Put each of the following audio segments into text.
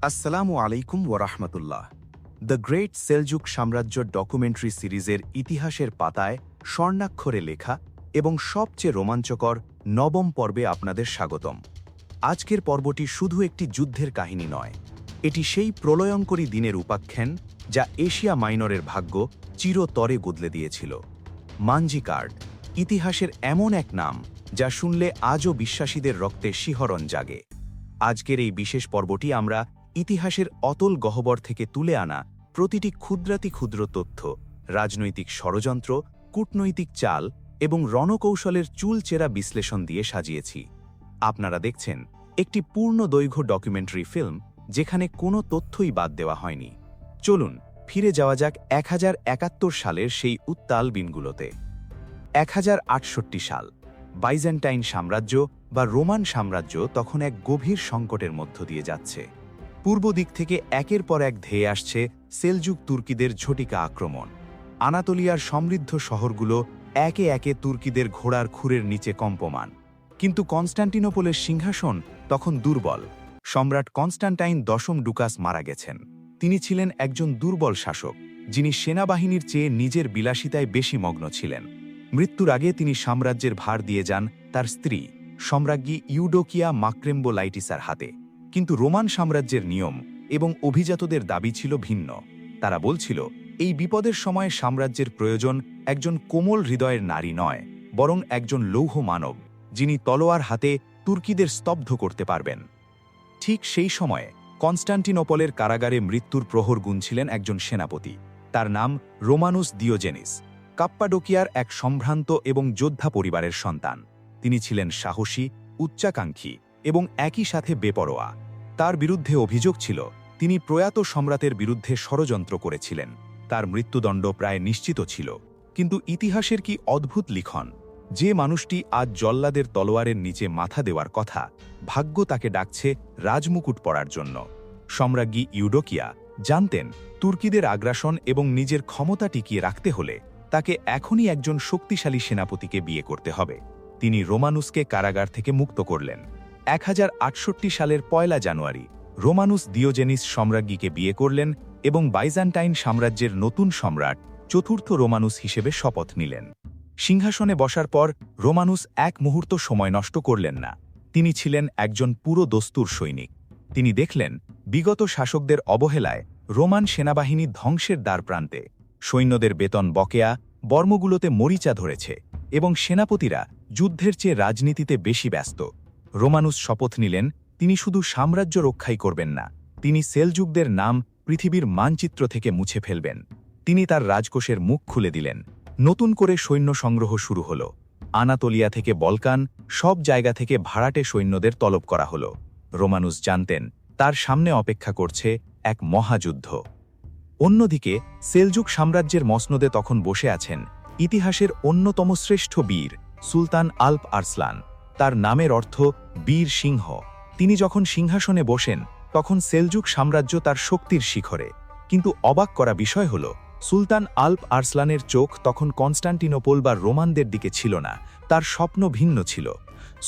আসসালামু আলাইকুম ওয়ারাহমাতুল্লাহ। The great Seljuk সাম্রাজ্য ডকুমেন্টারি সিরিজের ইতিহাসের পাতায় স্বর্ণাক্ষরে লেখা এবং সবচেয়ে রোমাঞ্চকর নবম পর্বে আপনাদের স্বাগতম। আজকের পর্বটি শুধু একটি যুদ্ধের কাহিনী নয়, এটি সেই প্রলয়ঙ্করী দিনের উপাখ্যান যা এশিয়া মাইনরের ভাগ্য চিরতরে বদলে দিয়েছিল। মানজিকার্ড ইতিহাসের এমন এক নাম যা শুনলে আজও বিশ্বাসীদের রক্তে শিহরণ জাগে। আজকের এই বিশেষ পর্বটি আমরা ইতিহাসের অতল গহ্বর থেকে তুলে আনা প্রতিটি ক্ষুদ্র তথ্য, রাজনৈতিক ষড়যন্ত্র, কূটনৈতিক চাল এবং রণকৌশলের চুলচেরা বিশ্লেষণ দিয়ে সাজিয়েছি। আপনারা দেখছেন একটি পূর্ণ দৈর্ঘ্য ডকুমেন্টারি ফিল্ম যেখানে কোনো তথ্যই বাদ দেওয়া হয়নি। চলুন ফিরে যাওয়া যাক 1071 সালের সেই উত্তাল দিনগুলোতে। 1068 সাল, বাইজেন্টাইন সাম্রাজ্য বা রোমান সাম্রাজ্য তখন এক গভীর সংকটের মধ্য দিয়ে যাচ্ছে। পূর্ব দিক থেকে একের পর এক ধেয়ে আসছে সেলজুক তুর্কিদের ঝটিকা আক্রমণ। আনাতোলিয়ার সমৃদ্ধ শহরগুলো একে একে তুর্কিদের ঘোড়ার খুরের নিচে কম্পমান। কিন্তু কনস্টান্টিনোপলের সিংহাসন তখন দুর্বল। সম্রাট কনস্টান্টাইন দশম ডুকাস মারা গেছেন। তিনি ছিলেন একজন দুর্বল শাসক, যিনি সেনাবাহিনীর চেয়ে নিজের বিলাসিতায় বেশি মগ্ন ছিলেন। মৃত্যুর আগে তিনি সাম্রাজ্যের ভার দিয়ে যান তার স্ত্রী সম্রাজ্ঞী ইউডোকিয়া মাক্রেম্বোলাইটিসার হাতে। কিন্তু রোমান সাম্রাজ্যের নিয়ম এবং অভিজাতদের দাবি ছিল ভিন্ন। তারা বলছিল, এই বিপদের সময় সাম্রাজ্যের প্রয়োজন একজন কোমল হৃদয়ের নারী নয়, বরং একজন লৌহ মানব, যিনি তলোয়ার হাতে তুর্কিদের স্তব্ধ করতে পারবেন। ঠিক সেই সময়ে কনস্টান্টিনোপলের কারাগারে মৃত্যুর প্রহর গুনছিলেন একজন সেনাপতি। তার নাম রোমানুস দিওজেনিস। কাপ্পাডোকিয়ার এক সম্ভ্রান্ত এবং যোদ্ধা পরিবারের সন্তান। তিনি ছিলেন সাহসী, উচ্চাকাঙ্ক্ষী এবং একই সাথে বেপরোয়া। তার বিরুদ্ধে অভিযোগ ছিল তিনি প্রয়াত সম্রাটের বিরুদ্ধে ষড়যন্ত্র করেছিলেন। তার মৃত্যুদণ্ড প্রায় নিশ্চিত ছিল। কিন্তু ইতিহাসের কি অদ্ভুত লিখন! যে মানুষটি আজ জল্লাদের তলোয়ারের নিচে মাথা দেওয়ার কথা, ভাগ্য তাকে ডাকছে রাজমুকুট পরার জন্য। সম্রাজ্ঞী ইউডোকিয়া জানতেন, তুর্কিদের আগ্রাসন এবং নিজের ক্ষমতা টিকিয়ে রাখতে হলে তাকে এখনই একজন শক্তিশালী সেনাপতিকে বিয়ে করতে হবে। তিনি রোমানুসকে কারাগার থেকে মুক্ত করলেন। 1068 সালের 1 জানুয়ারি রোমানুস দিওজেনিস সম্রাজ্ঞীকে বিয়ে করলেন এবং বাইজেন্টাইন সাম্রাজ্যের নতুন সম্রাট চতুর্থ রোমানুস হিসেবে শপথ নিলেন। সিংহাসনে বসার পর রোমানুস এক মুহূর্ত সময় নষ্ট করলেন না। তিনি ছিলেন একজন পুরো দস্তুর সৈনিক। তিনি দেখলেন, বিগত শাসকদের অবহেলায় রোমান সেনাবাহিনী ধ্বংসের দ্বারপ্রান্তে। সৈন্যদের বেতন বকেয়া, বর্মগুলোতে মরিচা ধরেছে এবং সেনাপতিরা যুদ্ধের চেয়ে রাজনীতিতে বেশি ব্যস্ত। রোমানুস শপথ নিলেন, তিনি শুধু সাম্রাজ্য রক্ষাই করবেন না, তিনি সেলজুকদের নাম পৃথিবীর মানচিত্র থেকে মুছে ফেলবেন। তিনি তার রাজকোষের মুখ খুলে দিলেন। নতুন করে সৈন্য সংগ্রহ শুরু হল। আনাতোলিয়া থেকে বলকান, সব জায়গা থেকে ভাড়াটে সৈন্যদের তলব করা হল। রোমানুস জানতেন, তার সামনে অপেক্ষা করছে এক মহাযুদ্ধ। অন্যদিকে সেলজুক সাম্রাজ্যের মসনদে তখন বসে আছেন ইতিহাসের অন্যতম শ্রেষ্ঠ বীর সুলতান আল্প আরসলান। তার নামের অর্থ বীর সিংহ। তিনি যখন সিংহাসনে বসেন তখন সেলজুক সাম্রাজ্য তার শক্তির শিখরে। কিন্তু অবাক করা বিষয় হল, সুলতান আল্প আরসলানের চোখ তখন কনস্টান্টিনোপল বা রোমানদের দিকে ছিল না, তার স্বপ্ন ভিন্ন ছিল।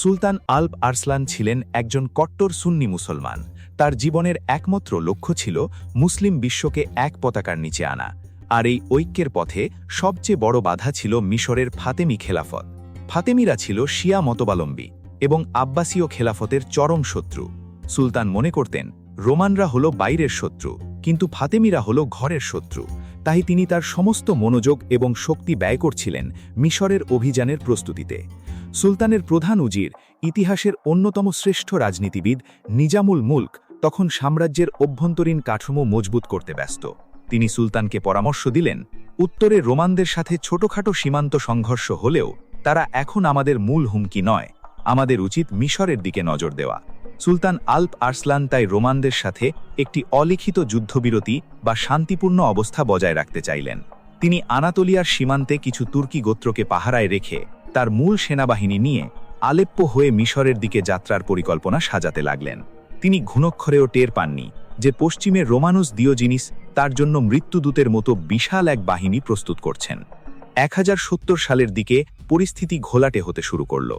সুলতান আল্প আরসলান ছিলেন একজন কট্টর সুন্নি মুসলমান। তার জীবনের একমাত্র লক্ষ্য ছিল মুসলিম বিশ্বকে এক পতাকার নিচে আনা। আর এই ঐক্যের পথে সবচেয়ে বড় বাধা ছিল মিশরের ফাতেমি খেলাফত। ফাতেমিরা ছিল শিয়া মতবালম্বী এবং আব্বাসীয় খেলাফতের চরম শত্রু। সুলতান মনে করতেন, রোমানরা হল বাইরের শত্রু, কিন্তু ফাতেমিরা হল ঘরের শত্রু। তাই তিনি তার সমস্ত মনোযোগ এবং শক্তি ব্যয় করছিলেন মিশরের অভিযানের প্রস্তুতিতে। সুলতানের প্রধান উজির, ইতিহাসের অন্যতম শ্রেষ্ঠ রাজনীতিবিদ নিজামুল মুলক তখন সাম্রাজ্যের অভ্যন্তরীণ কাঠামো মজবুত করতে ব্যস্ত। তিনি সুলতানকে পরামর্শ দিলেন, উত্তরে রোমানদের সাথে ছোটখাটো সীমান্ত সংঘর্ষ হলেও তারা এখন আমাদের মূল হুমকি নয়, আমাদের উচিত মিশরের দিকে নজর দেওয়া। সুলতান আল্প আরসলান তাই রোমানদের সাথে একটি অলিখিত যুদ্ধবিরতি বা শান্তিপূর্ণ অবস্থা বজায় রাখতে চাইলেন। তিনি আনাতোলিয়ার সীমান্তে কিছু তুর্কি গোত্রকে পাহারায় রেখে তার মূল সেনাবাহিনী নিয়ে আলেপ্পো হয়ে মিশরের দিকে যাত্রার পরিকল্পনা সাজাতে লাগলেন। তিনি ঘুণক্ষরেও টের পাননি যে পশ্চিমে রোমানুস দিওজেনিস তার জন্য মৃত্যুদূতের মতো বিশাল এক বাহিনী প্রস্তুত করছেন। 1070 সালের দিকে পরিস্থিতি ঘোলাটে হতে শুরু করল।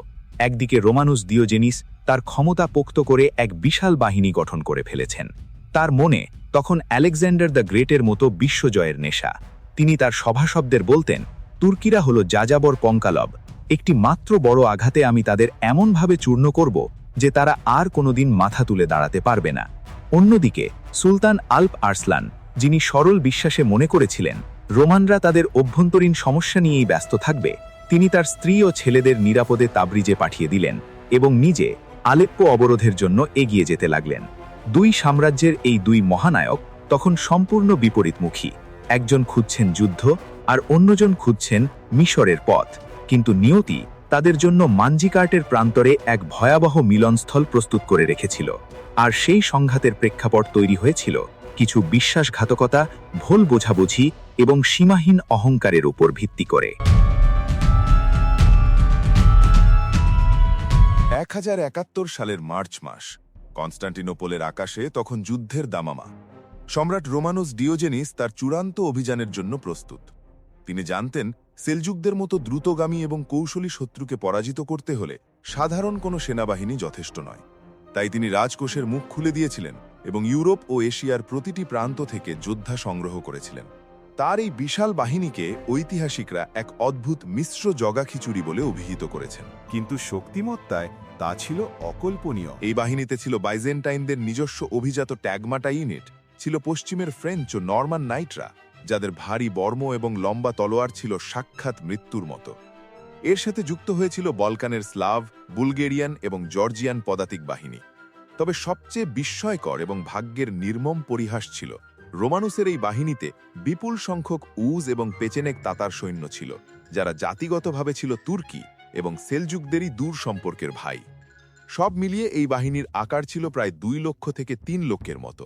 একদিকে রোমানুস দিওজেনিস তার ক্ষমতা পোক্ত করে এক বিশাল বাহিনী গঠন করে ফেলেছেন। তার মনে তখন আলেকজান্ডার দ্য গ্রেটের মতো বিশ্বজয়ের নেশা। তিনি তার সভাসবদের বলতেন, তুর্কিরা হলো যাযাবর পঙ্কালব, একটি মাত্র বড় আঘাতে আমি তাদের এমনভাবে চূর্ণ করব যে তারা আর কোনোদিন মাথা তুলে দাঁড়াতে পারবে না। অন্যদিকে সুলতান আল্প আরসলান, যিনি সরল বিশ্বাসে মনে করেছিলেন রোমানরা তাদের অভ্যন্তরীণ সমস্যা নিয়েই ব্যস্ত থাকবে, তিনি তার স্ত্রী ও ছেলেদের নিরাপদে তাবরিজে পাঠিয়ে দিলেন এবং নিজে আলেপ্পো অবরোধের জন্য এগিয়ে যেতে লাগলেন। দুই সাম্রাজ্যের এই দুই মহানায়ক তখন সম্পূর্ণ বিপরীতমুখী। একজন খুঁজছেন যুদ্ধ আর অন্যজন খুঁজছেন মিশরের পথ, কিন্তু নিয়তি তাদের জন্য মানজিকার্টের প্রান্তরে এক ভয়াবহ মিলনস্থল প্রস্তুত করে রেখেছিল। আর সেই সংঘাতের প্রেক্ষাপট তৈরি হয়েছিল কিছু বিশ্বাসঘাতকতা, ভুল বোঝাবুঝি এবং সীমাহীন অহংকারের উপর ভিত্তি করে। 1071 সালের মার্চ মাস। কনস্টান্টিনোপলের আকাশে তখন যুদ্ধের দামামা। সম্রাট রোমানুস ডিওজেনিস তার চূড়ান্ত অভিযানের জন্য প্রস্তুত। তিনি জানতেন, সেলজুকদের মতো দ্রুতগামী এবং কৌশলী শত্রুকে পরাজিত করতে হলে সাধারণ কোনো সেনাবাহিনী যথেষ্ট নয়। তাই তিনি রাজকোষের মুখ খুলে দিয়েছিলেন এবং ইউরোপ ও এশিয়ার প্রতিটি প্রান্ত থেকে যোদ্ধা সংগ্রহ করেছিলেন। তার এই বিশাল বাহিনীকে ঐতিহাসিকরা এক অদ্ভুত মিশ্র জগাখিচুড়ি বলে অভিহিত করেছেন, কিন্তু শক্তিমত্তায় তা ছিল অকল্পনীয়। এই বাহিনীতে ছিল বাইজেন্টাইনদের নিজস্ব অভিজাত ট্যাগমাটা ইউনিট, ছিল পশ্চিমের ফ্রেঞ্চ ও নরমান নাইটরা, যাদের ভারী বর্ম এবং লম্বা তলোয়ার ছিল সাক্ষাৎ মৃত্যুর মতো। এর সাথে যুক্ত হয়েছিল বলকানের স্লাভ, বুলগেরিয়ান এবং জর্জিয়ান পদাতিক বাহিনী। তবে সবচেয়ে বিস্ময়কর এবং ভাগ্যের নির্মম পরিহাস ছিল, রোমানুসের এই বাহিনীতে বিপুল সংখ্যক উজ এবং পেচেনেক তাতার সৈন্য ছিল, যারা জাতিগতভাবে ছিল তুর্কি এবং সেলজুকদেরই দূর সম্পর্কের ভাই। সব মিলিয়ে এই বাহিনীর আকার ছিল প্রায় 2 লক্ষ থেকে 3 লক্ষের মতো।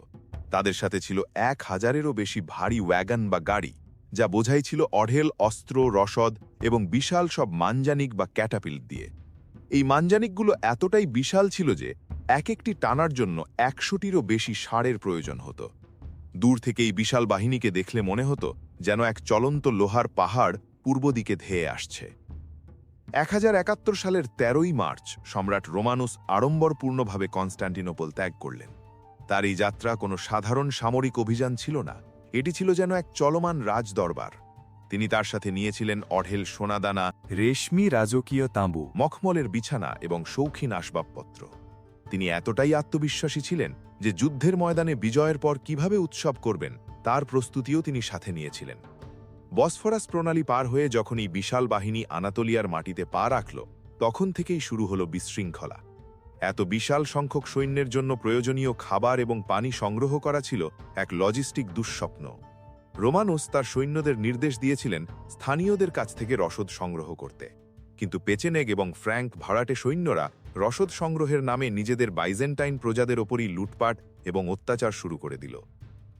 তাদের সাথে ছিল 1000-এরও বেশি ভারী ওয়াগন বা গাড়ি, যা বোঝাই ছিল অঢেল অস্ত্র, রসদ এবং বিশাল সব মানজানিক বা ক্যাটাপিল্ট দিয়ে। এই মানজানিকগুলো এতটাই বিশাল ছিল যে এক একটি টানার জন্য 100টিরও বেশি ষাঁড়ের প্রয়োজন হতো। দূর থেকে এই বিশাল বাহিনীকে দেখলে মনে হতো যেন এক চলন্ত লোহার পাহাড় পূর্ব দিকে ধেয়ে আসছে। 1071 সালের 13ই মার্চ সম্রাট রোমানুস আড়ম্বরপূর্ণভাবে কনস্টান্টিনোপল ত্যাগ করলেন। তার এই যাত্রা কোনো সাধারণ সামরিক অভিযান ছিল না, এটি ছিল যেন এক চলমান রাজদরবার। তিনি তার সাথে নিয়েছিলেন অঢেল সোনাদানা, রেশমি রাজকীয় তাঁবু, মখমলের বিছানা এবং শৌখিন আসবাবপত্র। তিনি এতটাই আত্মবিশ্বাসী ছিলেন যে যুদ্ধের ময়দানে বিজয়ের পর কিভাবে উৎসব করবেন তার প্রস্তুতিও তিনি সাথে নিয়েছিলেন। বসফরাস প্রণালী পার হয়ে যখন এই বিশাল বাহিনী আনাতোলিয়ার মাটিতে পা রাখল, তখন থেকেই শুরু হলো বিশৃঙ্খলা। এত বিশাল সংখ্যক সৈন্যের জন্য প্রয়োজনীয় খাবার এবং পানি সংগ্রহ করা ছিল এক লজিস্টিক দুঃস্বপ্ন। রোমানুস তার সৈন্যদের নির্দেশ দিয়েছিলেন স্থানীয়দের কাছ থেকে রসদ সংগ্রহ করতে, কিন্তু পেচেনেগ এবং ফ্র্যাঙ্ক ভাড়াটে সৈন্যরা রসদ সংগ্রহের নামে নিজেদের বাইজেন্টাইন প্রজাদের ওপরই লুটপাট এবং অত্যাচার শুরু করে দিল।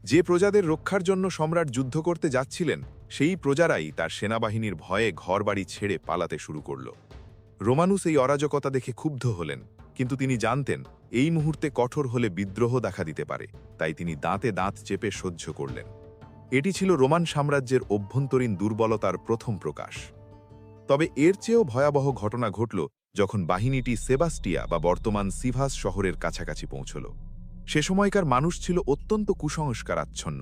যে প্রজাদের রক্ষার জন্য সম্রাট যুদ্ধ করতে যাচ্ছিলেন, সেই প্রজারাই তার সেনাবাহিনীর ভয়ে ঘরবাড়ি ছেড়ে পালাতে শুরু করল। রোমানুস এই অরাজকতা দেখে ক্ষুব্ধ হলেন, কিন্তু তিনি জানতেন এই মুহূর্তে কঠোর হলে বিদ্রোহ দেখা দিতে পারে, তাই তিনি দাঁতে দাঁত চেপে সহ্য করলেন। এটি ছিল রোমান সাম্রাজ্যের অভ্যন্তরীণ দুর্বলতার প্রথম প্রকাশ। তবে এর চেয়েও ভয়াবহ ঘটনা ঘটল যখন বাহিনীটি সেবাস্টিয়া বা বর্তমান সিভাস শহরের কাছাকাছি পৌঁছল। সে সময়কার মানুষ ছিল অত্যন্ত কুসংস্কারাচ্ছন্ন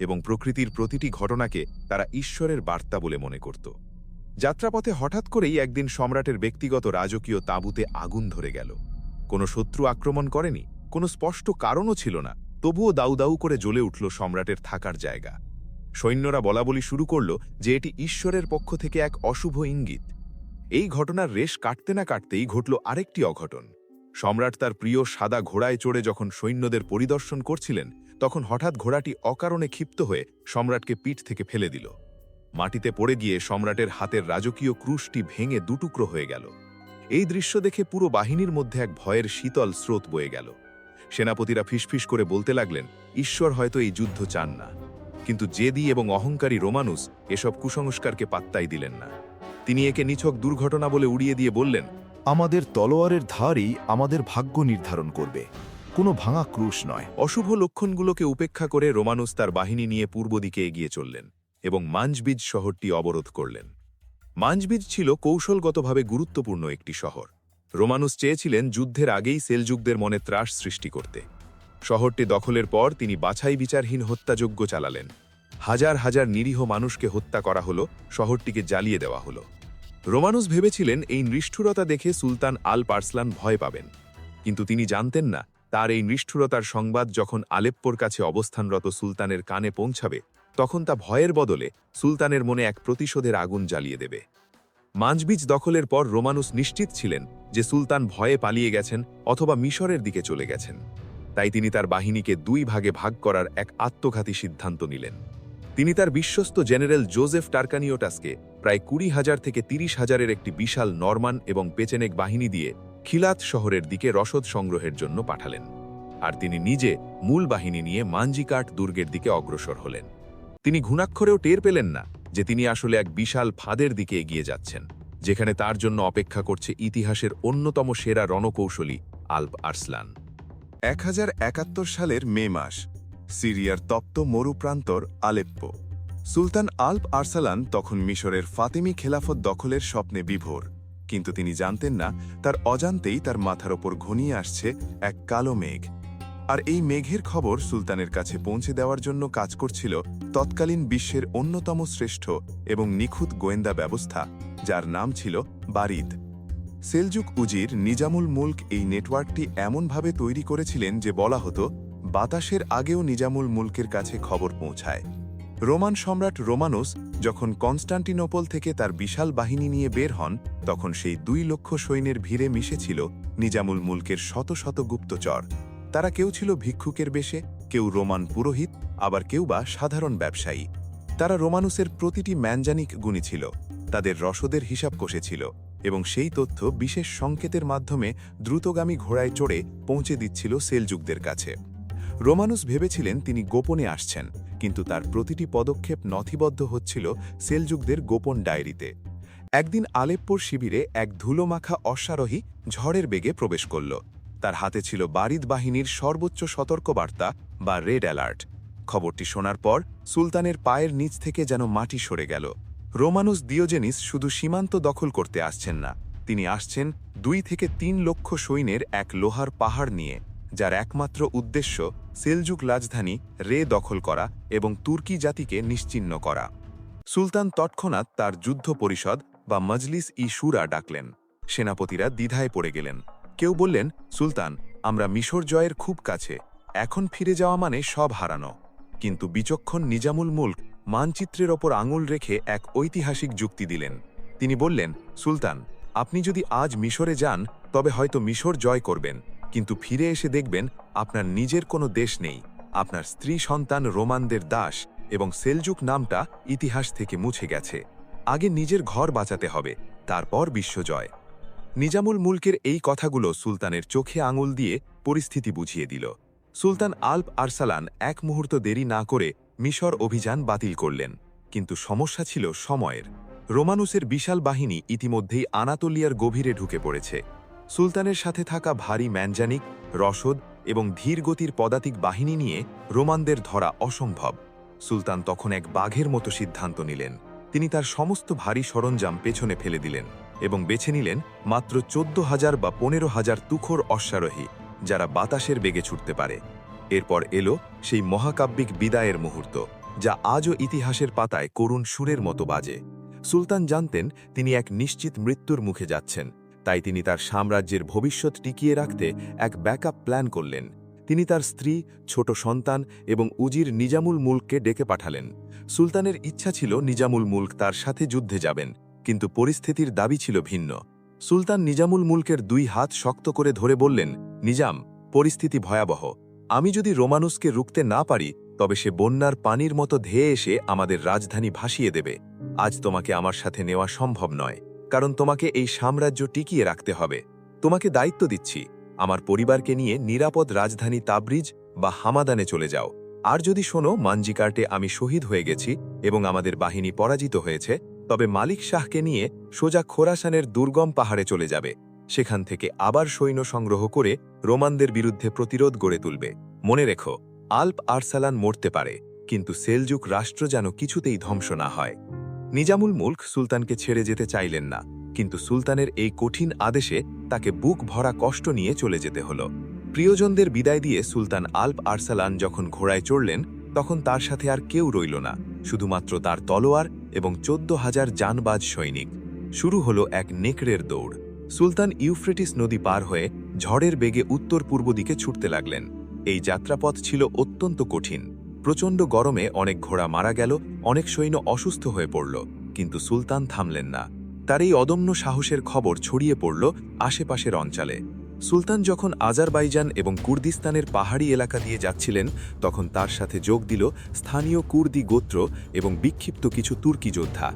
এবং প্রকৃতির প্রতিটি ঘটনাকে তারা ঈশ্বরের বার্তা বলে মনে করত। যাত্রাপথে হঠাৎ করেই একদিন সম্রাটের ব্যক্তিগত রাজকীয় তাঁবুতে আগুন ধরে গেল। কোনো শত্রু আক্রমণ করেনি, কোনো স্পষ্ট কারণও ছিল না, তবুও দাউ দাউ করে জ্বলে উঠল সম্রাটের থাকার জায়গা। সৈন্যরা বলাবলি শুরু করল যে এটি ঈশ্বরের পক্ষ থেকে এক অশুভ ইঙ্গিত। এই ঘটনার রেশ কাটতে না কাটতেই ঘটল আরেকটি অঘটন। সম্রাট তার প্রিয় সাদা ঘোড়ায় চড়ে যখন সৈন্যদের পরিদর্শন করছিলেন, তখন হঠাৎ ঘোড়াটি অকারণে ক্ষিপ্ত হয়ে সম্রাটকে পিঠ থেকে ফেলে দিল। মাটিতে পড়ে গিয়ে সম্রাটের হাতের রাজকীয় ক্রুশটি ভেঙে দুটুকরো হয়ে গেল। এই দৃশ্য দেখে পুরো বাহিনীর মধ্যে এক ভয়ের শীতল স্রোত বয়ে গেল। সেনাপতিরা ফিসফিস করে বলতে লাগলেন, ঈশ্বর হয়তো এই যুদ্ধ চান না। কিন্তু জেদি এবং অহংকারী রোমানুস এসব কুসংস্কারকে পাত্তাই দিলেন না। তিনি একে নিছক দুর্ঘটনা বলে উড়িয়ে দিয়ে বললেন, আমাদের তলোয়ারের ধারই আমাদের ভাগ্য নির্ধারণ করবে, কোনো ভাঙা ক্রুশ নয়। অশুভ লক্ষণগুলোকে উপেক্ষা করে রোমানুস তার বাহিনী নিয়ে পূর্ব দিকে এগিয়ে চললেন এবং মাঞ্জবিজ শহরটি অবরোধ করলেন। মাঞ্জবিজ ছিল কৌশলগতভাবে গুরুত্বপূর্ণ একটি শহর। রোমানুস চেয়েছিলেন যুদ্ধের আগেই সেলজুকদের মনে ত্রাস সৃষ্টি করতে। শহরটি দখলের পর তিনি বাছাই বিচারহীন হত্যাযজ্ঞ চালালেন। হাজার হাজার নিরীহ মানুষকে হত্যা করা হলো, শহরটিকে জ্বালিয়ে দেওয়া হলো। রোমানুস ভেবেছিলেন এই নিষ্ঠুরতা দেখে সুলতান আল্প আরসলান ভয় পাবেন, কিন্তু তিনি জানতেন না তার এই নিষ্ঠুরতার সংবাদ যখন আলেপ্পোর কাছে অবস্থানরত সুলতানের কানে পৌঁছাবে তখন তা ভয়ের বদলে সুলতানের মনে এক প্রতিশোধের আগুন জ্বালিয়ে দেবে। মানজবিজ দখলের পর রোমানুস নিশ্চিত ছিলেন যে সুলতান ভয়ে পালিয়ে গেছেন অথবা মিশরের দিকে চলে গেছেন। তাই তিনি তার বাহিনীকে 2 ভাগে ভাগ করার এক আত্মঘাতী সিদ্ধান্ত নিলেন। তিনি তার বিশ্বস্ত জেনারেল জোজেফ টার্কানিওটাসকে প্রায় 20,000 থেকে 30,000-এর একটি বিশাল নরমান এবং পেচেনেক বাহিনী দিয়ে খিলাত শহরের দিকে রসদ সংগ্রহের জন্য পাঠালেন, আর তিনি নিজে মূল বাহিনী নিয়ে মানজিকাট দুর্গের দিকে অগ্রসর হলেন। তিনি ঘুণাক্ষরেও টের পেলেন না যে তিনি আসলে এক বিশাল ফাঁদের দিকে এগিয়ে যাচ্ছেন, যেখানে তার জন্য অপেক্ষা করছে ইতিহাসের অন্যতম সেরা রণকৌশলী আল্প আরসলান। 1071 সালের মে মাস, সিরিয়ার তপ্ত মরুপ্রান্তর আলেপ্পো। সুলতান আল্প আরসালান তখন মিশরের ফাতেমি খেলাফত দখলের স্বপ্নে বিভোর, কিন্তু তিনি জানতেন না তার অজান্তেই তার মাথার ওপর ঘনিয়ে আসছে এক কালো মেঘ। আর এই মেঘের খবর সুলতানের কাছে পৌঁছে দেওয়ার জন্য কাজ করছিল তৎকালীন বিশ্বের অন্যতম শ্রেষ্ঠ এবং নিখুঁত গোয়েন্দা ব্যবস্থা, যার নাম ছিল বারিদ। সেলজুক উজির নিজামুল মুলক এই নেটওয়ার্কটি এমনভাবে তৈরি করেছিলেন যে বলা হতো বাতাসের আগেও নিজামুল মুলকের কাছে খবর পৌঁছায়। রোমান সম্রাট রোমানুস যখন কনস্টান্টিনোপল থেকে তার বিশাল বাহিনী নিয়ে বের হন, তখন সেই 2 লক্ষ সৈন্যের ভিড়ে মিশেছিল নিজামুল মুলকের শত শত গুপ্তচর। তারা কেউ ছিল ভিক্ষুকের বেশে, কেউ রোমান পুরোহিত, আবার কেউ বা সাধারণ ব্যবসায়ী। তারা রোমানুসের প্রতিটি ম্যানজানিক গুণী ছিল, তাদের রসদের হিসাব কষেছিল এবং সেই তথ্য বিশেষ সংকেতের মাধ্যমে দ্রুতগামী ঘোড়ায় চড়ে পৌঁছে দিচ্ছিল সেলজুকদের কাছে। রোমানুস ভেবেছিলেন তিনি গোপনে আসছেন, কিন্তু তার প্রতিটি পদক্ষেপ নথিবদ্ধ হচ্ছিল সেলজুকদের গোপন ডায়েরিতে। একদিন আলেপ্পোর শিবিরে এক ধুলোমাখা অশ্বারোহী ঝড়ের বেগে প্রবেশ করল। তার হাতে ছিল বারিদ বাহিনীর সর্বোচ্চ সতর্কবার্তা বা রেড অ্যালার্ট। খবরটি শোনার পর সুলতানের পায়ের নিচ থেকে যেন মাটি সরে গেল। রোমানুস দিওজেনিস শুধু সীমান্ত দখল করতে আসছেন না, তিনি আসছেন 2 থেকে 3 লক্ষ সৈন্যের এক লোহার পাহাড় নিয়ে, যার একমাত্র উদ্দেশ্য সেলজুক রাজধানী রে দখল করা এবং তুর্কি জাতিকে নিশ্চিহ্ন করা। সুলতান তৎক্ষণাৎ তার যুদ্ধ পরিষদ বা মজলিস-ই শুরা ডাকলেন। সেনাপতিরা দ্বিধায় পড়ে গেলেন। কেউ বললেন, সুলতান, আমরা মিশর জয়ের খুব কাছে, এখন ফিরে যাওয়া মানে সব হারানো। কিন্তু বিচক্ষণ নিজামুল মুলক মানচিত্রের ওপর আঙুল রেখে এক ঐতিহাসিক যুক্তি দিলেন। তিনি বললেন, সুলতান, আপনি যদি আজ মিশরে যান তবে হয়তো মিশর জয় করবেন, কিন্তু ফিরে এসে দেখবেন আপনার নিজের কোনো দেশ নেই, আপনার স্ত্রী সন্তান রোমানদের দাস, এবং সেলজুক নামটা ইতিহাস থেকে মুছে গেছে। আগে নিজের ঘর বাঁচাতে হবে, তারপর বিশ্বজয়। নিজামুল মুলকের এই কথাগুলো সুলতানের চোখে আঙুল দিয়ে পরিস্থিতি বুঝিয়ে দিল। সুলতান আল্প আরসালান এক মুহূর্ত দেরি না করে মিশর অভিযান বাতিল করলেন, কিন্তু সমস্যা ছিল সময়ের। রোমানুসের বিশাল বাহিনী ইতিমধ্যেই আনাতোলিয়ার গভীরে ঢুকে পড়েছে। সুলতানের সাথে থাকা ভারী ম্যানজানিক, রসদ এবং ধীরগতির পদাতিক বাহিনী নিয়ে রোমানদের ধরা অসম্ভব। সুলতান তখন এক বাঘের মতো সিদ্ধান্ত নিলেন। তিনি তার সমস্ত ভারী সরঞ্জাম পেছনে ফেলে দিলেন এবং বেছে নিলেন মাত্র 14,000 বা 15,000 তুখোর অশ্বারোহী, যারা বাতাসের বেগে ছুটতে পারে। এরপর এলো সেই মহাকাব্যিক বিদায়ের মুহূর্ত, যা আজও ইতিহাসের পাতায় করুণ সুরের মতো বাজে। সুলতান জানতেন তিনি এক নিশ্চিত মৃত্যুর মুখে যাচ্ছেন, তাই তিনি তার সাম্রাজ্যের ভবিষ্যৎ টিকিয়ে রাখতে এক ব্যাকআপ প্ল্যান করলেন। তিনি তার স্ত্রী, ছোট সন্তান এবং উজির নিজামুল মুলককে ডেকে পাঠালেন। সুলতানের ইচ্ছা ছিল নিজামুল মুলক তার সাথে যুদ্ধে যাবেন, কিন্তু পরিস্থিতির দাবি ছিল ভিন্ন। সুলতান নিজামুল মুলকের 2 হাত শক্ত করে ধরে বললেন, নিজাম, পরিস্থিতি ভয়াবহ। আমি যদি রোমানুসকে রুখতে না পারি তবে সে বন্যার পানির মতো ধেয়ে এসে আমাদের রাজধানী ভাসিয়ে দেবে। আজ তোমাকে আমার সাথে নেওয়া সম্ভব নয়, কারণ তোমাকে এই সাম্রাজ্য টিকিয়ে রাখতে হবে। তোমাকে দায়িত্ব দিচ্ছি, আমার পরিবারকে নিয়ে নিরাপদ রাজধানী তাবরিজ বা হামাদানে চলে যাও। আর যদি শোনো মানজিকার্টে আমি শহীদ হয়ে গেছি এবং আমাদের বাহিনী পরাজিত হয়েছে, তবে মালিক শাহকে নিয়ে সোজা খোরাসানের দুর্গম পাহাড়ে চলে যাবে। সেখান থেকে আবার সৈন্য সংগ্রহ করে রোমানদের বিরুদ্ধে প্রতিরোধ গড়ে তুলবে। মনে রেখো, আল্প আরসালান মরতে পারে, কিন্তু সেলজুক রাষ্ট্র যেন কিছুতেই ধ্বংস না হয়। নিজামুল মুলক সুলতানকে ছেড়ে যেতে চাইলেন না, কিন্তু সুলতানের এই কঠিন আদেশে তাকে বুক ভরা কষ্ট নিয়ে চলে যেতে হল। প্রিয়জনদের বিদায় দিয়ে সুলতান আল্প আরসালান যখন ঘোড়ায় চড়লেন তখন তার সাথে আর কেউ রইল না, শুধুমাত্র তার তলোয়ার এবং 14,000 জানবাজ সৈনিক। শুরু হলো এক নেকড়ের দৌড়। সুলতান ইউফ্রেটিস নদী পার হয়ে ঝড়ের বেগে উত্তর পূর্ব দিকে ছুটতে লাগলেন। এই যাত্রাপথ ছিল অত্যন্ত কঠিন। প্রচণ্ড গরমে অনেক ঘোড়া মারা গেল, অনেক সৈন্য অসুস্থ হয়ে পড়ল, কিন্তু সুলতান থামলেন না। তার এই অদম্য সাহসের খবর ছড়িয়ে পড়ল আশেপাশের অঞ্চলে। সুলতান যখন আজারবাইজান এবং কুর্দিস্তানের পাহাড়ি এলাকা দিয়ে যাচ্ছিলেন তখন তার সাথে যোগ দিল স্থানীয় কুর্দি গোত্র এবং বিক্ষিপ্ত কিছু তুর্কি যোদ্ধা।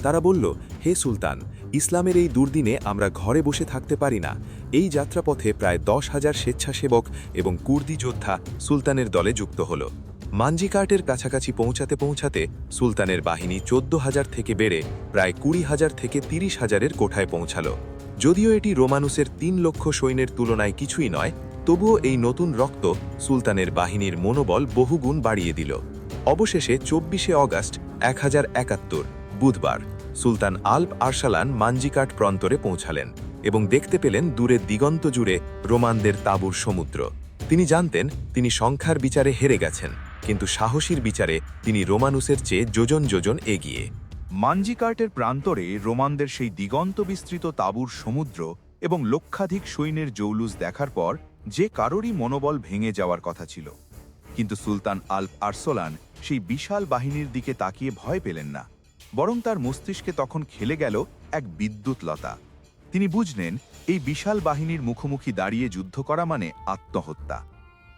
তারা বলল, হে সুলতান, ইসলামের এই দুর্দিনে আমরা ঘরে বসে থাকতে পারি না। এই যাত্রাপথে প্রায় 10,000 স্বেচ্ছাসেবক এবং কুর্দি যোদ্ধা সুলতানের দলে যুক্ত হল। মানজিকার্টের কাছাকাছি পৌঁছাতে পৌঁছাতে সুলতানের বাহিনী 14,000 থেকে বেড়ে প্রায় 20,000 থেকে 30,000-এর কোঠায় পৌঁছাল। যদিও এটি রোমানুসের 3 লক্ষ সৈন্যের তুলনায় কিছুই নয়, তবুও এই নতুন রক্ত সুলতানের বাহিনীর মনোবল বহুগুণ বাড়িয়ে দিল। অবশেষে 24শে অগাস্ট 1071 বুধবার সুলতান আল্প আরসালান মানজিকার্ট প্রান্তরে পৌঁছালেন এবং দেখতে পেলেন দূরের দিগন্ত জুড়ে রোমানদের তাঁবুর সমুদ্র। তিনি জানতেন তিনি সংখ্যার বিচারে হেরে গেছেন, কিন্তু সাহসীর বিচারে তিনি রোমানুসের চেয়ে যোজন যোজন এগিয়ে। মানজিকার্টের প্রান্তরে রোমানদের সেই দিগন্ত বিস্তৃত তাঁবুর সমুদ্র এবং লক্ষাধিক সৈন্যের জৌলুস দেখার পর যে কারোরই মনোবল ভেঙে যাওয়ার কথা ছিল, কিন্তু সুলতান আল্প আরসালান সেই বিশাল বাহিনীর দিকে তাকিয়ে ভয় পেলেন না, বরং তার মস্তিষ্কে তখন খেলে গেল এক বিদ্যুৎলতা। তিনি বুঝলেন এই বিশাল বাহিনীর মুখোমুখি দাঁড়িয়ে যুদ্ধ করা মানে আত্মহত্যা।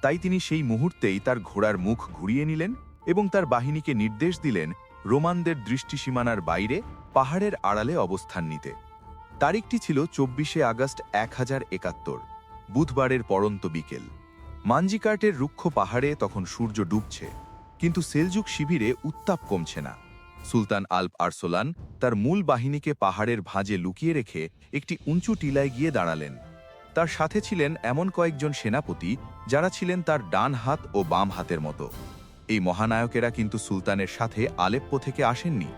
তাই তিনি সেই মুহূর্তেই তার ঘোড়ার মুখ ঘুরিয়ে নিলেন এবং তার বাহিনীকে নির্দেশ দিলেন রোমানদের দৃষ্টিসীমানার বাইরে পাহাড়ের আড়ালে অবস্থান নিতে। তারিখটি ছিল 24শে আগস্ট 1071, বুধবারের পড়ন্ত বিকেল। মানজিকার্টের রুক্ষ পাহাড়ে তখন সূর্য ডুবছে, কিন্তু সেলজুক শিবিরে উত্তাপ কমছে না। সুলতান আল্প আরসালান তার মূল বাহিনীকে পাহাড়ের ভাঁজে লুকিয়ে রেখে একটি উঁচু টিলায় গিয়ে দাঁড়ালেন। তার সাথে ছিলেন এমন কয়েকজন সেনাপতি যারা ছিলেন তার ডান হাত ও বাম হাতের মতো। এই মহানায়কেরা কিন্তু সুলতানের সাথে আলেপ্পো থেকে আসেননি,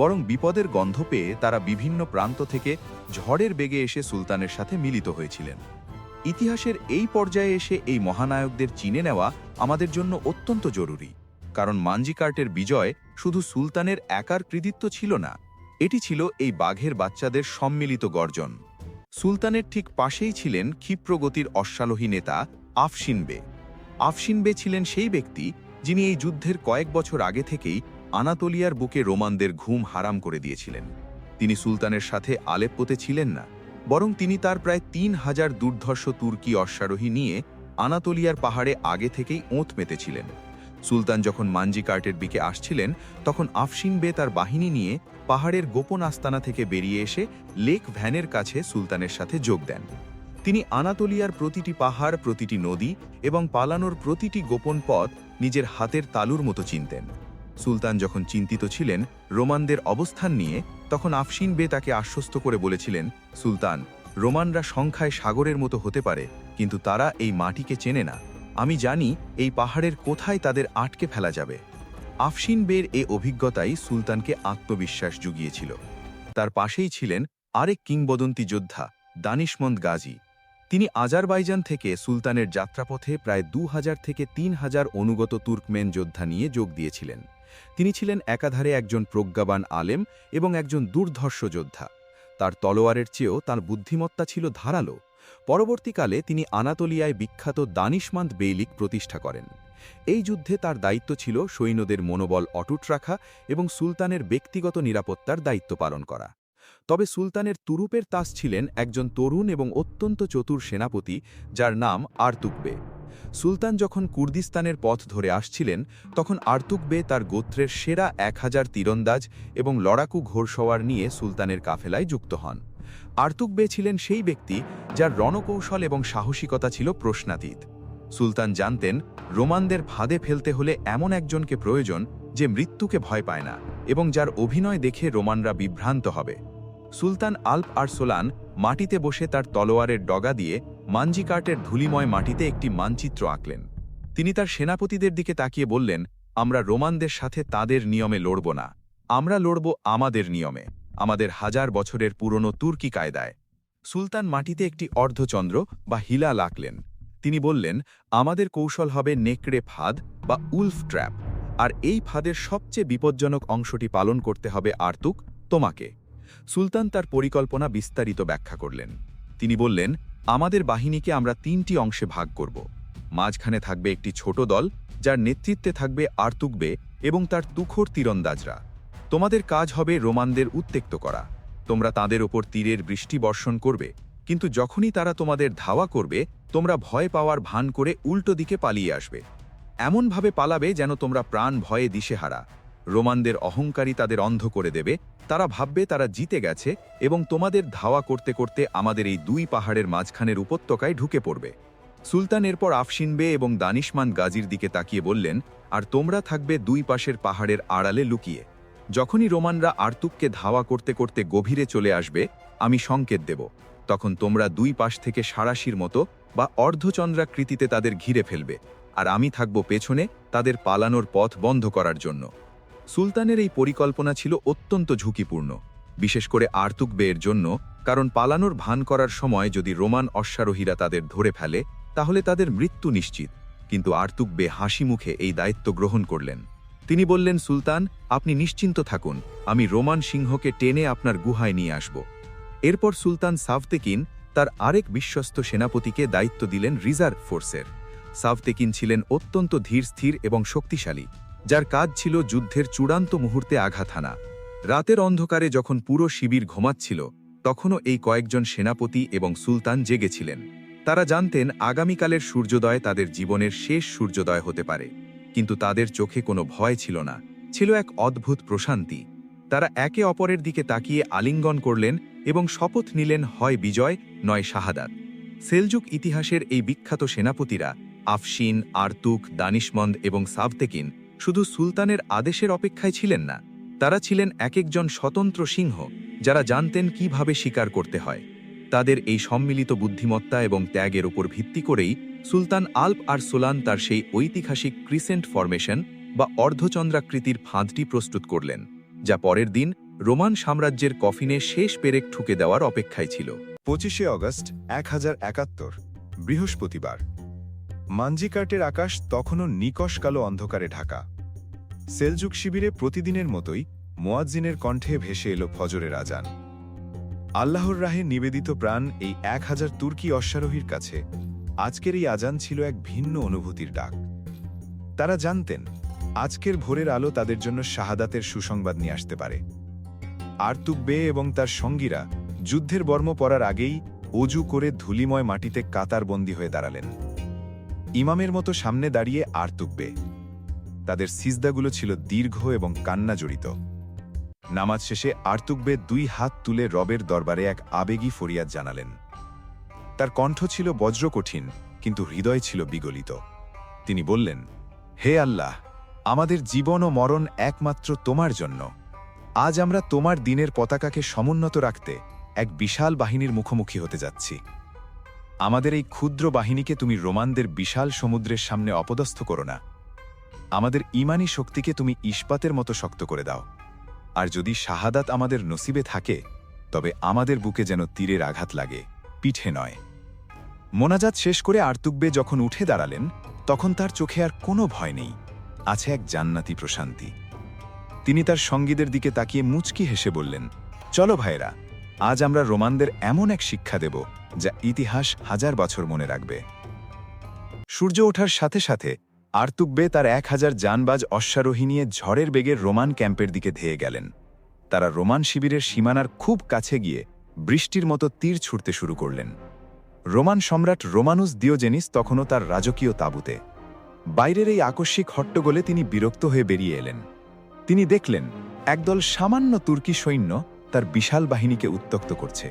বরং বিপদের গন্ধ পেয়ে তারা বিভিন্ন প্রান্ত থেকে ঝড়ের বেগে এসে সুলতানের সাথে মিলিত হয়েছিলেন। ইতিহাসের এই পর্যায়ে এসে এই মহানায়কদের চিনে নেওয়া আমাদের জন্য অত্যন্ত জরুরি, কারণ মানজিকার্টের বিজয় শুধু সুলতানের একার কৃতিত্ব ছিল না, এটি ছিল এই বাঘের বাচ্চাদের সম্মিলিত গর্জন। সুলতানের ঠিক পাশেই ছিলেন ক্ষিপ্রগতির অশ্বারোহী নেতা আফশিন বে। আফশিন বে ছিলেন সেই ব্যক্তি যিনি এই যুদ্ধের কয়েক বছর আগে থেকেই আনাতোলিয়ার বুকে রোমানদের ঘুম হারাম করে দিয়েছিলেন। তিনি সুলতানের সাথে আলেপ্পোতে ছিলেন না, বরং তিনি তার প্রায় 3,000 দুর্ধর্ষ তুর্কি অশ্বারোহী নিয়ে আনাতোলিয়ার পাহাড়ে আগে থেকেই ওঁত মেতেছিলেন। সুলতান যখন মানজিকার্টের দিকে আসছিলেন তখন আফশিন বে তার বাহিনী নিয়ে পাহাড়ের গোপন আস্তানা থেকে বেরিয়ে এসে লেক ভ্যানের কাছে সুলতানের সাথে যোগ দেন। তিনি আনাতোলিয়ার প্রতিটি পাহাড়, প্রতিটি নদী এবং পালানোর প্রতিটি গোপন পথ নিজের হাতের তালুর মতো চিনতেন। সুলতান যখন চিন্তিত ছিলেন রোমানদের অবস্থান নিয়ে, তখন আফশিন বে তাকে আশ্বস্ত করে বলেছিলেন, সুলতান, রোমানরা সংখ্যায় সাগরের মতো হতে পারে, কিন্তু তারা এই মাটিকে চেনে না। আমি জানি এই পাহাড়ের কোথায় তাদের আটকে ফেলা যাবে। আফশিন বের এ অভিজ্ঞতাই সুলতানকে আত্মবিশ্বাস জুগিয়েছিল। তার পাশেই ছিলেন আরেক কিংবদন্তি যোদ্ধা দানিশমন্দ গাজী। তিনি আজারবাইজান থেকে সুলতানের যাত্রাপথে প্রায় 2,000 থেকে 3,000 অনুগত তুর্কমেন যোদ্ধা নিয়ে যোগ দিয়েছিলেন। তিনি ছিলেন একাধারে একজন প্রজ্ঞাবান আলেম এবং একজন দুর্ধর্ষ যোদ্ধা। তার তলোয়ারের চেয়েও তার বুদ্ধিমত্তা ছিল ধারালো। পরবর্তীকালে তিনি আনাতোলিয়ায় বিখ্যাত দানিশমন্দ বেইলিক প্রতিষ্ঠা করেন। এই যুদ্ধে তার দায়িত্ব ছিল সৈন্যদের মনোবল অটুট রাখা এবং সুলতানের ব্যক্তিগত নিরাপত্তার দায়িত্ব পালন করা। তবে সুলতানের তুরুপের তাস ছিলেন একজন তরুণ এবং অত্যন্ত চতুর সেনাপতি যার নাম আর্তুক বে। সুলতান যখন কুর্দিস্তানের পথ ধরে আসছিলেন তখন আর্তুক বে তার গোত্রের সেরা 1000 তীরন্দাজ এবং লড়াকু ঘোড়সওয়ার নিয়ে সুলতানের কাফেলায় যুক্ত হন। আর্তুক বে ছিলেন সেই ব্যক্তি যার রণকৌশল এবং সাহসিকতা ছিল প্রশ্নাতীত। সুলতান জানতেন রোমানদের ফাঁদে ফেলতে হলে এমন একজনকে প্রয়োজন যে মৃত্যুকে ভয় পায় না এবং যার অভিনয় দেখে রোমানরা বিভ্রান্ত হবে। সুলতান আল্প আরসালান মাটিতে বসে তার তলোয়ারের ডগা দিয়ে মানজিকার্টের ধূলিময় মাটিতে একটি মানচিত্র আঁকলেন। তিনি তার সেনাপতিদের দিকে তাকিয়ে বললেন, আমরা রোমানদের সাথে তাদের নিয়মে লড়ব না, আমরা লড়ব আমাদের নিয়মে, আমাদের 1000 বছরের পুরনো তুর্কি কায়দায়। সুলতান মাটিতে একটি অর্ধচন্দ্র বা হিলাল আঁকলেন। তিনি বললেন, আমাদের কৌশল হবে নেকড়ে ফাঁদ বা উলফ ট্র্যাপ, আর এই ফাঁদের সবচেয়ে বিপজ্জনক অংশটি পালন করতে হবে আর্তুক, তোমাকে। সুলতান তার পরিকল্পনা বিস্তারিত ব্যাখ্যা করলেন। তিনি বললেন, আমাদের বাহিনীকে আমরা 3টি অংশে ভাগ করব। মাঝখানে থাকবে একটি ছোট দল, যার নেতৃত্বে থাকবে আর্তুক বে এবং তার তুখোর তীরন্দাজরা। তোমাদের কাজ হবে রোমানদের উত্তেক্ত করা। তোমরা তাদের ওপর তীরের বৃষ্টি বর্ষণ করবে, কিন্তু যখনই তারা তোমাদের ধাওয়া করবে তোমরা ভয় পাওয়ার ভান করে উল্টো দিকে পালিয়ে আসবে। এমনভাবে পালাবে যেন তোমরা প্রাণ ভয়ে দিশেহারা। রোমানদের অহংকারী তাদের অন্ধ করে দেবে, তারা ভাববে তারা জিতে গেছে এবং তোমাদের ধাওয়া করতে করতে আমাদের এই 2 পাহাড়ের মাঝখানের উপত্যকায় ঢুকে পড়বে। সুলতান এরপর আফশিন বে এবং দানিশমান গাজীর দিকে তাকিয়ে বললেন, আর তোমরা থাকবে 2 পাশের পাহাড়ের আড়ালে লুকিয়ে। যখনই রোমানরা আর্তুককে ধাওয়া করতে করতে গভীরে চলে আসবে, আমি সংকেত দেব। তখন তোমরা 2 পাশ থেকে সাঁড়াশির মতো বা অর্ধচন্দ্রাকৃতিতে তাদের ঘিরে ফেলবে, আর আমি থাকব পেছনে তাদের পালানোর পথ বন্ধ করার জন্য। সুলতানের এই পরিকল্পনা ছিল অত্যন্ত ঝুঁকিপূর্ণ, বিশেষ করে আর্তুক বেয়ের জন্য, কারণ পালানোর ভান করার সময় যদি রোমান অশ্বারোহীরা তাদের ধরে ফেলে তাহলে তাদের মৃত্যু নিশ্চিত। কিন্তু আর্তুক বে হাসি মুখে এই দায়িত্ব গ্রহণ করলেন। তিনি বললেন, সুলতান, আপনি নিশ্চিন্ত থাকুন, আমি রোমান সিংহকে টেনে আপনার গুহায় নিয়ে আসব। এরপর সুলতান সাভতেকিন তার আরেক বিশ্বস্ত সেনাপতিকে দায়িত্ব দিলেন রিজার্ভ ফোর্সের। সাভতেকিন ছিলেন অত্যন্ত ধীরস্থির এবং শক্তিশালী, যার কাজ ছিল যুদ্ধের চূড়ান্ত মুহূর্তে আঘাত হানা। রাতের অন্ধকারে যখন পুরো শিবির ঘুমাচ্ছিল, তখনও এই কয়েকজন সেনাপতি এবং সুলতান জেগেছিলেন। তারা জানতেন আগামীকালের সূর্যোদয় তাদের জীবনের শেষ সূর্যোদয় হতে পারে, কিন্তু তাদের চোখে কোনো ভয় ছিল না, ছিল এক অদ্ভুত প্রশান্তি। তারা একে অপরের দিকে তাকিয়ে আলিঙ্গন করলেন এবং শপথ নিলেন, হয় বিজয় নয় শাহাদাত। সেলজুক ইতিহাসের এই বিখ্যাত সেনাপতিরা আফশিন, আর্তুক, দানিশমন্দ এবং সাভতেকিন শুধু সুলতানের আদেশের অপেক্ষায় ছিলেন না, তারা ছিলেন এক একজন স্বতন্ত্র সিংহ, যারা জানতেন কিভাবে শিকার করতে হয়। তাদের এই সম্মিলিত বুদ্ধিমত্তা এবং ত্যাগের উপর ভিত্তি করেই সুলতান আল্প আরসোলান তার সেই ঐতিহাসিক ক্রিসেন্ট ফরমেশন বা অর্ধচন্দ্রাকৃতির ফাঁদটি প্রস্তুত করলেন, যা পরের দিন রোমান সাম্রাজ্যের কফিনে শেষ পেরেক ঠুকে দেওয়ার অপেক্ষায় ছিল। 25শে অগস্ট 1071, বৃহস্পতিবার। মানজিকার্টের আকাশ তখনও নিকষ কালো অন্ধকারে ঢাকা। সেলজুক শিবিরে প্রতিদিনের মতোই মুয়াজ্জিনের কণ্ঠে ভেসে এলো ফজরের আজান। আল্লাহর রাহে নিবেদিত প্রাণ এই 1000 তুর্কি অশ্বারোহীর কাছে আজকের এই আজান ছিল এক ভিন্ন অনুভূতির ডাক। তারা জানতেন আজকের ভোরের আলো তাদের জন্য শাহাদাতের সুসংবাদ নিয়ে আসতে পারে। আর্তুক বে এবং তার সঙ্গীরা যুদ্ধের বর্ম পরার আগেই অজু করে ধুলিময় মাটিতে কাতারবন্দী হয়ে দাঁড়ালেন। ইমামের মতো সামনে দাঁড়িয়ে আর্তুক বে। তাদের সিজদাগুলো ছিল দীর্ঘ এবং কান্না জড়িত। নামাজ শেষে আর্তুক বে 2 হাত তুলে রবের দরবারে এক আবেগী ফরিয়াদ জানালেন। তার কণ্ঠ ছিল বজ্রকঠিন, কিন্তু হৃদয় ছিল বিগলিত। তিনি বললেন, হে আল্লাহ, আমাদের জীবন ও মরণ একমাত্র তোমার জন্য। আজ আমরা তোমার দিনের পতাকাকে সমুন্নত রাখতে এক বিশাল বাহিনীর মুখোমুখি হতে যাচ্ছি। আমাদের এই ক্ষুদ্র বাহিনীকে তুমি রোমানদের বিশাল সমুদ্রের সামনে অপদস্থ করো না। আমাদের ঈমানী শক্তিকে তুমি ইস্পাতের মতো শক্ত করে দাও। আর যদি শাহাদাত আমাদের নসিবে থাকে, তবে আমাদের বুকে যেন তীরের আঘাত লাগে, পিঠে নয়। মোনাজাত শেষ করে আর্তুক বে যখন উঠে দাঁড়ালেন, তখন তার চোখে আর কোনো ভয় নেই, আছে এক জান্নাতি প্রশান্তি। তিনি তার সঙ্গীদের দিকে তাকিয়ে মুচকি হেসে বললেন, চলো ভাইরা, আজ আমরা রোমানদের এমন এক শিক্ষা দেব যা ইতিহাস 1000 বছর মনে রাখবে। সূর্য ওঠার সাথে সাথে আর্তুক বে তার 1000 জানবাজ অশ্বারোহী নিয়ে ঝড়ের বেগে রোমান ক্যাম্পের দিকে ধেয়ে গেলেন। তারা রোমান শিবিরের সীমানার খুব কাছে গিয়ে বৃষ্টির মতো তীর ছুড়তে শুরু করলেন। রোমান সম্রাট রোমানুস দিওজেনিস তখনও তার রাজকীয় তাঁবুতে। বাইরের এই আকস্মিক হট্টগোলে তিনি বিরক্ত হয়ে বেরিয়ে এলেন। তিনি দেখলেন একদল সামান্য তুর্কি সৈন্য তার বিশাল বাহিনীকে উত্ত্যক্ত করছে।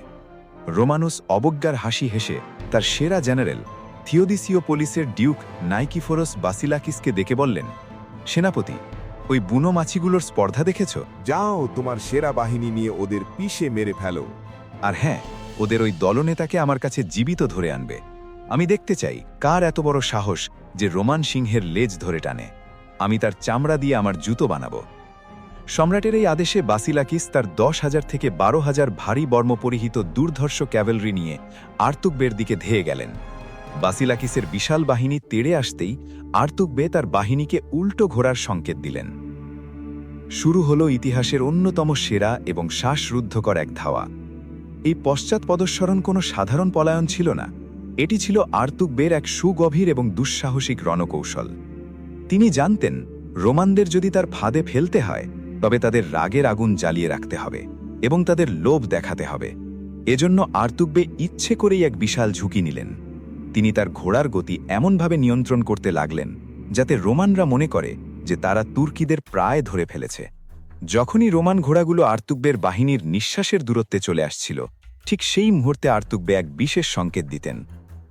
রোমানুস অবজ্ঞার হাসি হেসে তার সেরা জেনারেল থিওদিসিওপোলিসের ডিউক নাইকিফোরস বাসিলাকিসকে ডেকে বললেন, সেনাপতি, ওই বুনো মাছিগুলোর স্পর্ধা দেখেছ? যাও, তোমার সেরা বাহিনী নিয়ে ওদের পিষে মেরে ফেলো। আর হ্যাঁ, ওদের ওই দলনেতাকে আমার কাছে জীবিত ধরে আনবে। আমি দেখতে চাই কার এত বড় সাহস যে রোমান সিংহের লেজ ধরে টানে। আমি তার চামড়া দিয়ে আমার জুতো বানাবো। সম্রাটের এই আদেশে বাসিলাকিস তার 10,000 থেকে 12,000 ভারী বর্ম পরিহিত দুর্ধর্ষ ক্যাভেলরি নিয়ে আর্তুক বের দিকে ধেয়ে গেলেন। বাসিলাকিসের বিশাল বাহিনী তেড়ে আসতেই আর্তুকবে তার বাহিনীকে উল্টো ঘোরার সংকেত দিলেন। শুরু হলো ইতিহাসের অন্যতম সেরা এবং শ্বাসরুদ্ধকর এক ধাওয়া। এই পশ্চাৎপদস্মরণ কোনো সাধারণ পলায়ন ছিল না, এটি ছিল আর্তুকবের এক সুগভীর এবং দুঃসাহসিক রণকৌশল। তিনি জানতেন রোমানদের যদি তার ফাঁদে ফেলতে হয় তবে তাদের রাগের আগুন জ্বালিয়ে রাখতে হবে এবং তাদের লোভ দেখাতে হবে। এজন্য আর্তুকবে ইচ্ছে করেই এক বিশাল ঝুঁকি নিলেন। তিনি তার ঘোড়ার গতি এমনভাবে নিয়ন্ত্রণ করতে লাগলেন যাতে রোমানরা মনে করে যে তারা তুর্কিদের প্রায় ধরে ফেলেছে। যখনই রোমান ঘোড়াগুলো আর্তুকবের বাহিনীর নিঃশ্বাসের দূরত্বে চলে আসছিল, ঠিক সেই মুহূর্তে আর্তুকবে এক বিশেষ সংকেত দিতেন।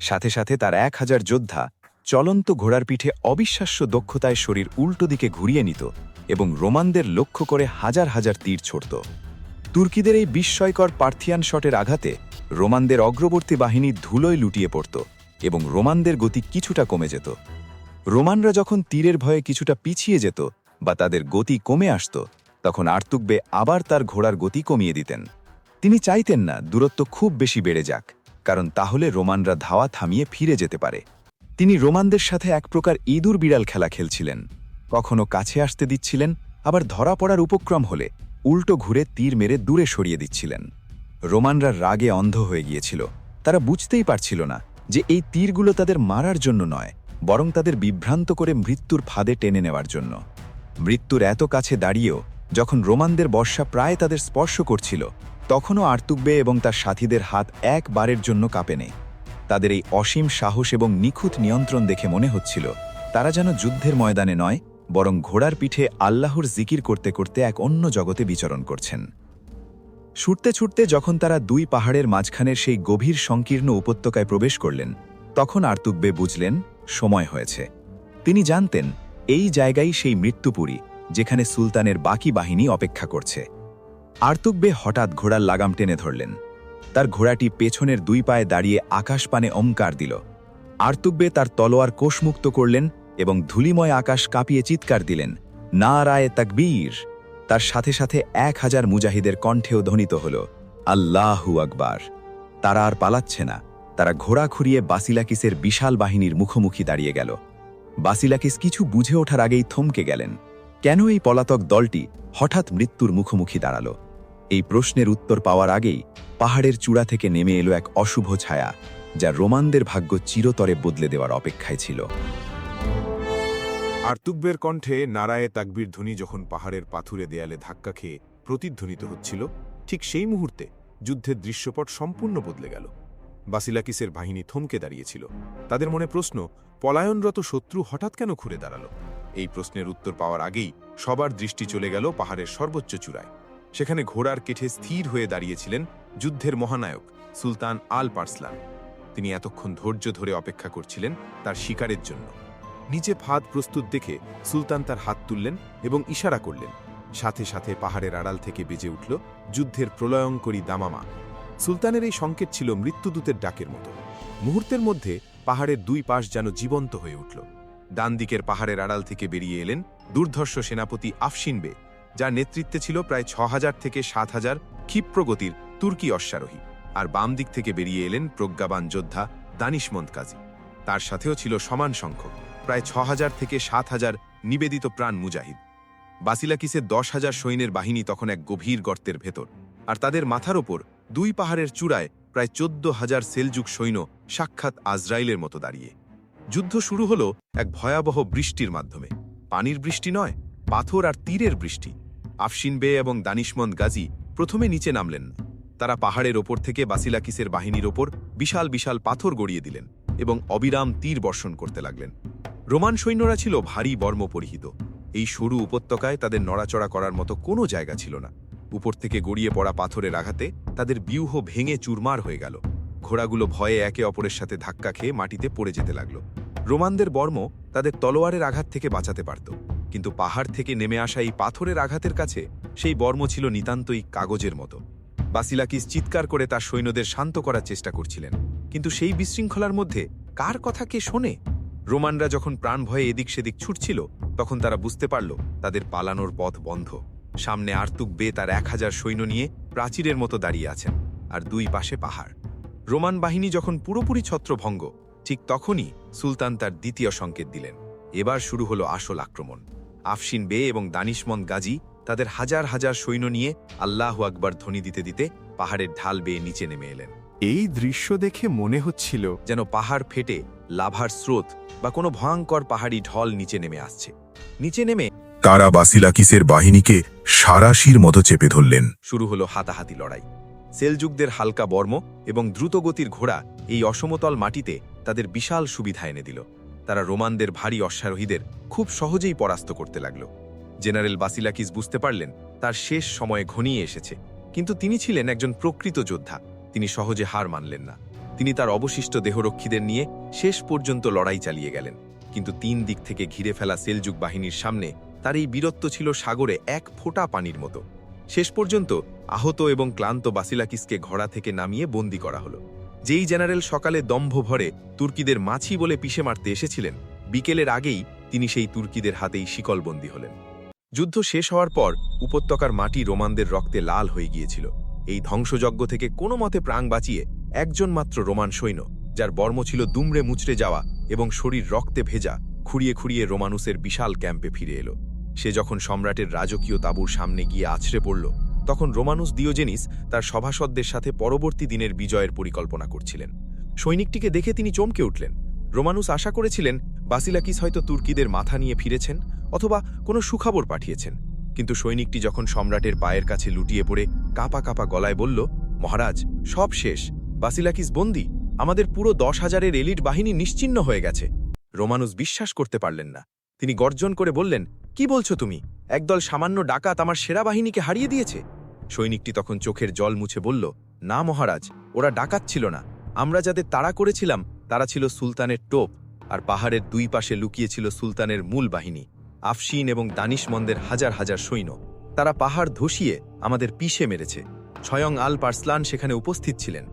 সাথে সাথে তার 1000 যোদ্ধা চলন্ত ঘোড়ার পিঠে অবিশ্বাস্য দক্ষতায় শরীর উল্টো দিকে ঘুরিয়ে নিত এবং রোমানদের লক্ষ্য করে হাজার হাজার তীর ছড়ত। তুর্কিদের এই বিস্ময়কর পার্থিয়ান শটের আঘাতে রোমানদের অগ্রবর্তী বাহিনী ধুলোয় লুটিয়ে পড়ত এবং রোমানদের গতি কিছুটা কমে যেত। রোমানরা যখন তীরের ভয়ে কিছুটা পিছিয়ে যেত বা তাদের গতি কমে আসত, তখন আর্তুকবে আবার তার ঘোড়ার গতি কমিয়ে দিতেন। তিনি চাইতেন না দূরত্ব খুব বেশি বেড়ে যাক, কারণ তাহলে রোমানরা ধাওয়া থামিয়ে ফিরে যেতে পারে। তিনি রোমানদের সাথে এক প্রকার ইঁদুর বিড়াল খেলা খেলছিলেন। কখনো কাছে আসতে দিচ্ছিলেন, আবার ধরা পড়ার উপক্রম হলে উল্টো ঘুরে তীর মেরে দূরে সরিয়ে দিচ্ছিলেন। রোমানরা রাগে অন্ধ হয়ে গিয়েছিল। তারা বুঝতেই পারছিল না যে এই তীরগুলো তাদের মারার জন্য নয়, বরং তাদের বিভ্রান্ত করে মৃত্যুর ফাঁদে টেনে নেওয়ার জন্য। মৃত্যুর এত কাছে দাঁড়িয়েও যখন রোমানদের বর্ষা প্রায় তাদের স্পর্শ করছিল, তখনও আর্তুকবে এবং তার সাথীদের হাত একবারের জন্য কাঁপেনি। তাদের এই অসীম সাহস এবং নিখুঁত নিয়ন্ত্রণ দেখে মনে হচ্ছিল তারা যেন যুদ্ধের ময়দানে নয়, বরং ঘোড়ার পিঠে আল্লাহর জিকির করতে করতে এক অন্য জগতে বিচরণ করছেন। ছুটতে ছুটতে যখন তারা দুই পাহাড়ের মাঝখানের সেই গভীর সংকীর্ণ উপত্যকায় প্রবেশ করলেন, তখন আর্তুকবে বুঝলেন সময় হয়েছে। তিনি জানতেন এই জায়গাই সেই মৃত্যুপুরী যেখানে সুলতানের বাকি বাহিনী অপেক্ষা করছে। আর্তুকবে হঠাৎ ঘোড়ার লাগাম টেনে ধরলেন। তার ঘোড়াটি পেছনের দুই পায়ে দাঁড়িয়ে আকাশপানে ওমকার দিল। আর্তুকবে তার তলোয়ার কোষমুক্ত করলেন এবং ধূলিময় আকাশ কাঁপিয়ে চিৎকার দিলেন, নারায়ে তাকবীর। তার সাথে সাথে 1000 মুজাহিদের কণ্ঠেও ধ্বনিত হল, আল্লাহু আকবার। তারা আর পালাচ্ছে না, তারা ঘোড়া খুঁড়িয়ে বাসিলাকিসের বিশাল বাহিনীর মুখোমুখি দাঁড়িয়ে গেল। বাসিলাকিস কিছু বুঝে ওঠার আগেই থমকে গেলেন। কেন এই পলাতক দলটি হঠাৎ মৃত্যুর মুখোমুখি দাঁড়াল? এই প্রশ্নের উত্তর পাওয়ার আগেই পাহাড়ের চূড়া থেকে নেমে এলো এক অশুভ ছায়া, যা রোমানদের ভাগ্য চিরতরে বদলে দেওয়ার অপেক্ষায় ছিল। আর্তুকবের কণ্ঠে নারায়ে তাকবীর ধ্বনি যখন পাহাড়ের পাথুরে দেয়ালে ধাক্কা খেয়ে প্রতিধ্বনিত হচ্ছিল, ঠিক সেই মুহূর্তে যুদ্ধের দৃশ্যপট সম্পূর্ণ বদলে গেল। বাসিলাকিসের বাহিনী থমকে দাঁড়িয়েছিল। তাদের মনে প্রশ্ন, পলায়নরত শত্রু হঠাৎ কেন ঘুরে দাঁড়ালো? এই প্রশ্নের উত্তর পাওয়ার আগেই সবার দৃষ্টি চলে গেল পাহাড়ের সর্বোচ্চ চূড়ায়। সেখানে ঘোড়ার কেঠে স্থির হয়ে দাঁড়িয়েছিলেন যুদ্ধের মহানায়ক সুলতান আল পার্সলান। তিনি এতক্ষণ ধৈর্য ধরে অপেক্ষা করছিলেন তার শিকারের জন্য। নিচে ফাঁদ প্রস্তুত দেখে সুলতান তার হাত তুললেন এবং ইশারা করলেন। সাথে সাথে পাহাড়ের আড়াল থেকে বেজে উঠল যুদ্ধের প্রলয়ঙ্করী দামামা। সুলতানের এই সংকেত ছিল মৃত্যুদূতের ডাকের মতো। মুহূর্তের মধ্যে পাহাড়ের দুই পাশ যেন জীবন্ত হয়ে উঠল। ডান দিকের পাহাড়ের আড়াল থেকে বেরিয়ে এলেন দুর্ধর্ষ সেনাপতি আফশিন বে, যার নেতৃত্বে ছিল প্রায় 6000 থেকে 7000 ক্ষিপ্রগতির তুর্কি অশ্বারোহী। আর বাম দিক থেকে বেরিয়ে এলেন প্রজ্ঞাবান যোদ্ধা দানিশমন্দ কাজী। তার সাথেও ছিল সমান সংখ্যক প্রায় 6000 থেকে 7000 নিবেদিত প্রাণ মুজাহিদ। বাসিলাকিসের 10,000 সৈন্যের বাহিনী তখন এক গভীর গর্তের ভেতর, আর তাদের মাথার ওপর দুই পাহাড়ের চূড়ায় প্রায় 14,000 সেলজুক সৈন্য সাক্ষাৎ আজরাইলের মতো দাঁড়িয়ে। যুদ্ধ শুরু হলো এক ভয়াবহ বৃষ্টির মাধ্যমে। পানির বৃষ্টি নয়, পাথর আর তীরের বৃষ্টি। আফশিন বে এবং দানিশমন্দ গাজী প্রথমে নিচে নামলেন না। তারা পাহাড়ের ওপর থেকে বাসিলাকিসের বাহিনীর ওপর বিশাল বিশাল পাথর গড়িয়ে দিলেন এবং অবিরাম তীর বর্ষণ করতে লাগলেন। রোমান সৈন্যরা ছিল ভারী বর্ম পরিহিত। এই সরু উপত্যকায় তাদের নড়াচড়া করার মতো কোনো জায়গা ছিল না। উপর থেকে গড়িয়ে পড়া পাথরের আঘাতে তাদের ব্যূহ ভেঙে চুরমার হয়ে গেল। ঘোড়াগুলো ভয়ে একে অপরের সাথে ধাক্কা খেয়ে মাটিতে পড়ে যেতে লাগল। রোমানদের বর্ম তাদের তলোয়ারের আঘাত থেকে বাঁচাতে পারত, কিন্তু পাহাড় থেকে নেমে আসা এই পাথরের আঘাতের কাছে সেই বর্ম ছিল নিতান্তই কাগজের মতো। বাসিলাকিস চিৎকার করে তার সৈন্যদের শান্ত করার চেষ্টা করছিলেন, কিন্তু সেই বিশৃঙ্খলার মধ্যে কার কথা কে শোনে? রোমানরা যখন প্রাণ ভয়ে এদিক সেদিক ছুটছিল, তখন তারা বুঝতে পারল তাদের পালানোর পথ বন্ধ। সামনে আর্তুকবে তার 1000 সৈন্য নিয়ে প্রাচীরের মতো দাঁড়িয়ে আছেন, আর দুই পাশে পাহাড়। রোমান বাহিনী যখন পুরোপুরি ছত্রভঙ্গ, ঠিক তখনই সুলতান তার দ্বিতীয় সংকেত দিলেন। এবার শুরু হলো আসল আক্রমণ। আফশিন বে এবং দানিশমন্দ গাজী তাদের হাজার হাজার সৈন্য নিয়ে আল্লাহু আকবার ধ্বনি দিতে দিতে পাহাড়ের ঢাল বেয়ে নিচে নেমে এলেন। এই দৃশ্য দেখে মনে হচ্ছিল যেন পাহাড় ফেটে লাভার স্রোত বা কোনো ভয়ঙ্কর পাহাড়ি ঢল নিচে নেমে আসছে। নিচে নেমে তারা বাসিলাকিসের বাহিনীকে সারাশির মতো চেপে ধরলেন। শুরু হলো হাতাহাতি লড়াই। সেলজুকদের হালকা বর্ম এবং দ্রুতগতির ঘোড়া এই অসমতল মাটিতে তাদের বিশাল সুবিধা এনে দিল। তারা রোমানদের ভারী অশ্বারোহীদের খুব সহজেই পরাস্ত করতে লাগল। জেনারেল বাসিলাকিস বুঝতে পারলেন তার শেষ সময়ে ঘনিয়ে এসেছে, কিন্তু তিনি ছিলেন একজন প্রকৃত যোদ্ধা। তিনি সহজে হার মানলেন না। তিনি তার অবশিষ্ট দেহরক্ষীদের নিয়ে শেষ পর্যন্ত লড়াই চালিয়ে গেলেন। কিন্তু 3 দিক থেকে ঘিরে ফেলা সেলজুক বাহিনীর সামনে তার এই বীরত্ব ছিল সাগরে এক ফোঁটা পানির মতো। শেষ পর্যন্ত আহত এবং ক্লান্ত বাসিলাকিসকে ঘোড়া থেকে নামিয়ে বন্দী করা হলো। যেই জেনারেল সকালে দম্ভ ভরে তুর্কিদের মাছি বলে পিষে মারতে এসেছিলেন, বিকেলের আগেই তিনি সেই তুর্কিদের হাতেই শিকলবন্দী হলেন। যুদ্ধ শেষ হওয়ার পর উপত্যকার মাটি রোমানদের রক্তে লাল হয়ে গিয়েছিল। এই ধ্বংসযজ্ঞ থেকে কোনো মতে প্রাণ বাঁচিয়ে একজন মাত্র রোমান সৈন্য, যার বর্ম ছিল দুমড়ে মুচড়ে যাওয়া এবং শরীর রক্তে ভেজা, খুঁড়িয়ে খুঁড়িয়ে রোমানুসের বিশাল ক্যাম্পে ফিরে এলো। সে যখন সম্রাটের রাজকীয় তাঁবুর সামনে গিয়ে আছড়ে পড়ল, তখন রোমানুস দিওজেনিস তার সভাসদদের সাথে পরবর্তী দিনের বিজয়ের পরিকল্পনা করছিলেন। সৈনিকটিকে দেখে তিনি চমকে উঠলেন। রোমানুস আশা করেছিলেন বাসিলাকিস হয়তো তুর্কিদের মাথা নিয়ে ফিরেছেন অথবা কোনো সুখবর পাঠিয়েছেন। কিন্তু সৈনিকটি যখন সম্রাটের পায়ের কাছে লুটিয়ে পড়ে কাঁপা কাঁপা গলায় বলল, মহারাজ, সব শেষ, বাসিলাকিস বন্দী, আমাদের পুরো 10,000-এর এলিট বাহিনী নিশ্চিহ্ন হয়ে গেছে। রোমানুস বিশ্বাস করতে পারলেন না। তিনি গর্জন করে বললেন, কি বলছো তুমি? একদল সামান্য ডাকাত আমার সেরা বাহিনীকে হারিয়ে দিয়েছে। সৈনিকটি তখন চোখের জল মুছে বলল, না মহারাজ, ওরা ডাকাত ছিল না। আমরা যাদের তাড়া করেছিলাম তারা ছিল সুলতানের টোপ, আর পাহাড়ের 2 পাশে লুকিয়ে ছিল সুলতানের মূল বাহিনী, আফশিন এবং দানিশমন্দের হাজার হাজার সৈন্য। তারা পাহাড় ধসিয়ে আমাদের পিষে মেরেছে। স্বয়ং আলপ আরসলান সেখানে উপস্থিত ছিলেন।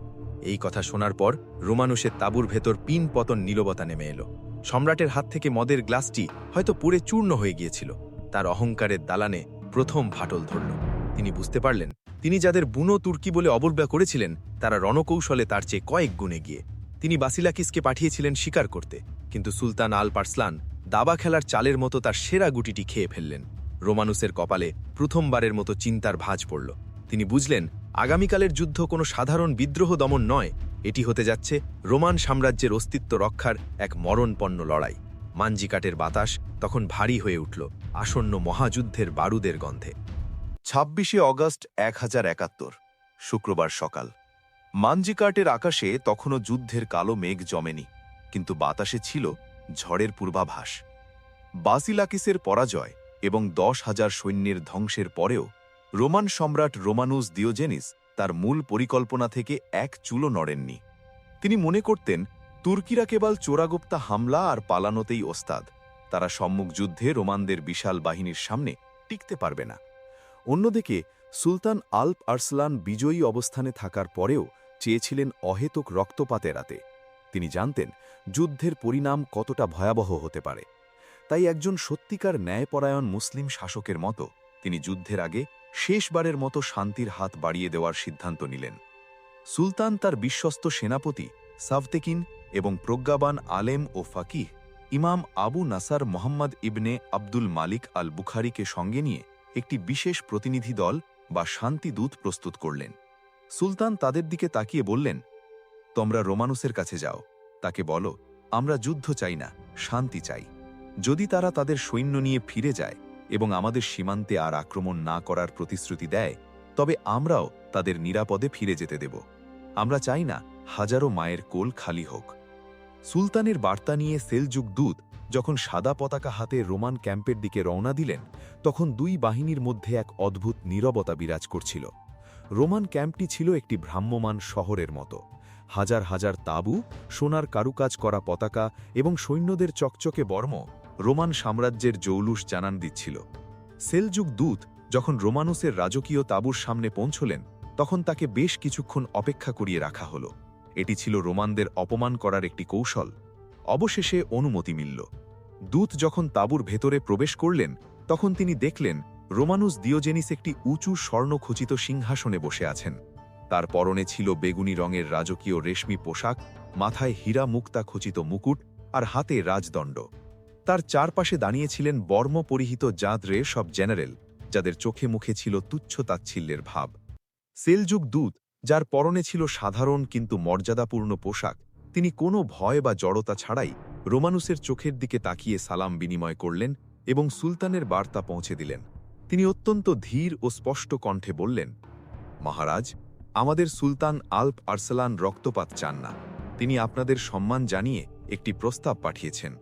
এই কথা শোনার পর রোমানুসের তাঁবুর ভেতর পিন পতন নীরবতা নেমে এলো। সম্রাটের হাত থেকে মদের গ্লাসটি হয়তো পুড়ে চূর্ণ হয়ে গিয়েছিল। তার অহংকারের দালানে প্রথম ফাটল ধরল। তিনি বুঝতে পারলেন তিনি যাদের বুনো তুর্কি বলে অবজ্ঞা করেছিলেন তারা রণকৌশলে তার চেয়ে কয়েক গুণে গিয়ে। তিনি বাসিলাকিসকে পাঠিয়েছিলেন শিকার করতে, কিন্তু সুলতান আলপ আরসলান দাবা খেলার চালের মতো তার সেরা গুটিটি খেয়ে ফেললেন। রোমানুসের কপালে প্রথমবারের মতো চিন্তার ভাঁজ পড়ল। তিনি বুঝলেন আগামীকালের যুদ্ধ কোনো সাধারণ বিদ্রোহ দমন নয়, এটি হতে যাচ্ছে রোমান সাম্রাজ্যের অস্তিত্ব রক্ষার এক মরণপন্ন লড়াই। মানজিকাটের বাতাস তখন ভারী হয়ে উঠল আসন্ন মহাযুদ্ধের বারুদের গন্ধে। 26শে অগস্ট 1071, শুক্রবার সকাল। মানজিকার্টের আকাশে তখনও যুদ্ধের কালো মেঘ জমেনি, কিন্তু বাতাসে ছিল ঝড়ের পূর্বাভাস। বাসিলাকিসের পরাজয় এবং 10,000 সৈন্যের ধ্বংসের পরেও রোমান সম্রাট রোমানুস দিওজেনিস তার মূল পরিকল্পনা থেকে এক চুলও নড়েননি। তিনি মনে করতেন তুর্কিরা কেবল চোরাগোপ্তা হামলা আর পালানোতেই ওস্তাদ। তারা সম্মুখ যুদ্ধে রোমানদের বিশাল বাহিনীর সামনে টিকতে পারবে না। অন্যদিকে সুলতান আলপ আরসলান বিজয়ী অবস্থানে থাকার পরেও চেয়েছিলেন অহেতুক রক্তপাত এড়াতে। তিনি জানতেন যুদ্ধের পরিণাম কতটা ভয়াবহ হতে পারে। তাই একজন সত্যিকার ন্যায়পরায়ণ মুসলিম শাসকের মতো তিনি যুদ্ধের আগে শেষবারের মতো শান্তির হাত বাড়িয়ে দেওয়ার সিদ্ধান্ত নিলেন। সুলতান তার বিশ্বস্ত সেনাপতি সাভতেকিন এবং প্রজ্ঞাবান আলেম ও ফাকিহ ইমাম আবু নাসার মোহাম্মদ ইবনে আব্দুল মালিক আল বুখারিকে সঙ্গে নিয়ে একটি বিশেষ প্রতিনিধি দল বা শান্তিদূত প্রস্তুত করলেন। সুলতান তাদের দিকে তাকিয়ে বললেন, তোমরা রোমানুসের কাছে যাও, তাকে বলো আমরা যুদ্ধ চাই না, শান্তি চাই। যদি তারা তাদের সৈন্য নিয়ে ফিরে যায় এবং আমাদের সীমান্তে আর আক্রমণ না করার প্রতিশ্রুতি দেয়, তবে আমরাও তাদের নিরাপদে ফিরে যেতে দেব। আমরা চাই না হাজারো মায়ের কোল খালি হোক। সুলতানের বার্তা নিয়ে সেলজুক দূত যখন সাদা পতাকা হাতে রোমান ক্যাম্পের দিকে রওনা দিলেন, তখন 2 বাহিনীর মধ্যে এক অদ্ভুত নীরবতা বিরাজ করছিল। রোমান ক্যাম্পটি ছিল একটি ভ্রাম্যমান শহরের মতো। হাজার হাজার তাঁবু, সোনার কারুকাজ করা পতাকা এবং সৈন্যদের চকচকে বর্ম রোমান সাম্রাজ্যের জৌলুস জানান দিচ্ছিল। সেলজুক দূত যখন রোমানুসের রাজকীয় তাঁবুর সামনে পৌঁছলেন, তখন তাকে বেশ কিছুক্ষণ অপেক্ষা করিয়ে রাখা হলো। এটি ছিল রোমানদের অপমান করার একটি কৌশল। অবশেষে অনুমতি মিলল। দূত যখন তাঁবুর ভেতরে প্রবেশ করলেন, তখন তিনি দেখলেন রোমানুস দিওজেনিস একটি উঁচু স্বর্ণখচিত সিংহাসনে বসে আছেন। তার পরনে ছিল বেগুনি রঙের রাজকীয় রেশমি পোশাক মাথায় হীরা মুক্তা খচিত মুকুট আর হাতে রাজদণ্ড। তার চারপাশে দাঁড়িয়েছিলেন বর্ম পরিহিত জাঁদরে সব জেনারেল, যাদের চোখে মুখে ছিল তুচ্ছ তাচ্ছিল্যের ভাব। সেলজুক দূত, যার পরনে ছিল সাধারণ কিন্তু মর্যাদাপূর্ণ পোশাক, তিনি কোনো ভয় বা জড়তা ছাড়াই রোমানুসের চোখের দিকে তাকিয়ে সালাম বিনিময় করলেন এবং সুলতানের বার্তা পৌঁছে দিলেন। তিনি অত্যন্ত ধীর ও স্পষ্ট কণ্ঠে বললেন, মহারাজ, আমাদের সুলতান আল্প আরসালান রক্তপাত চান না। তিনি আপনাদের সম্মান জানিয়ে একটি প্রস্তাব পাঠিয়েছেন।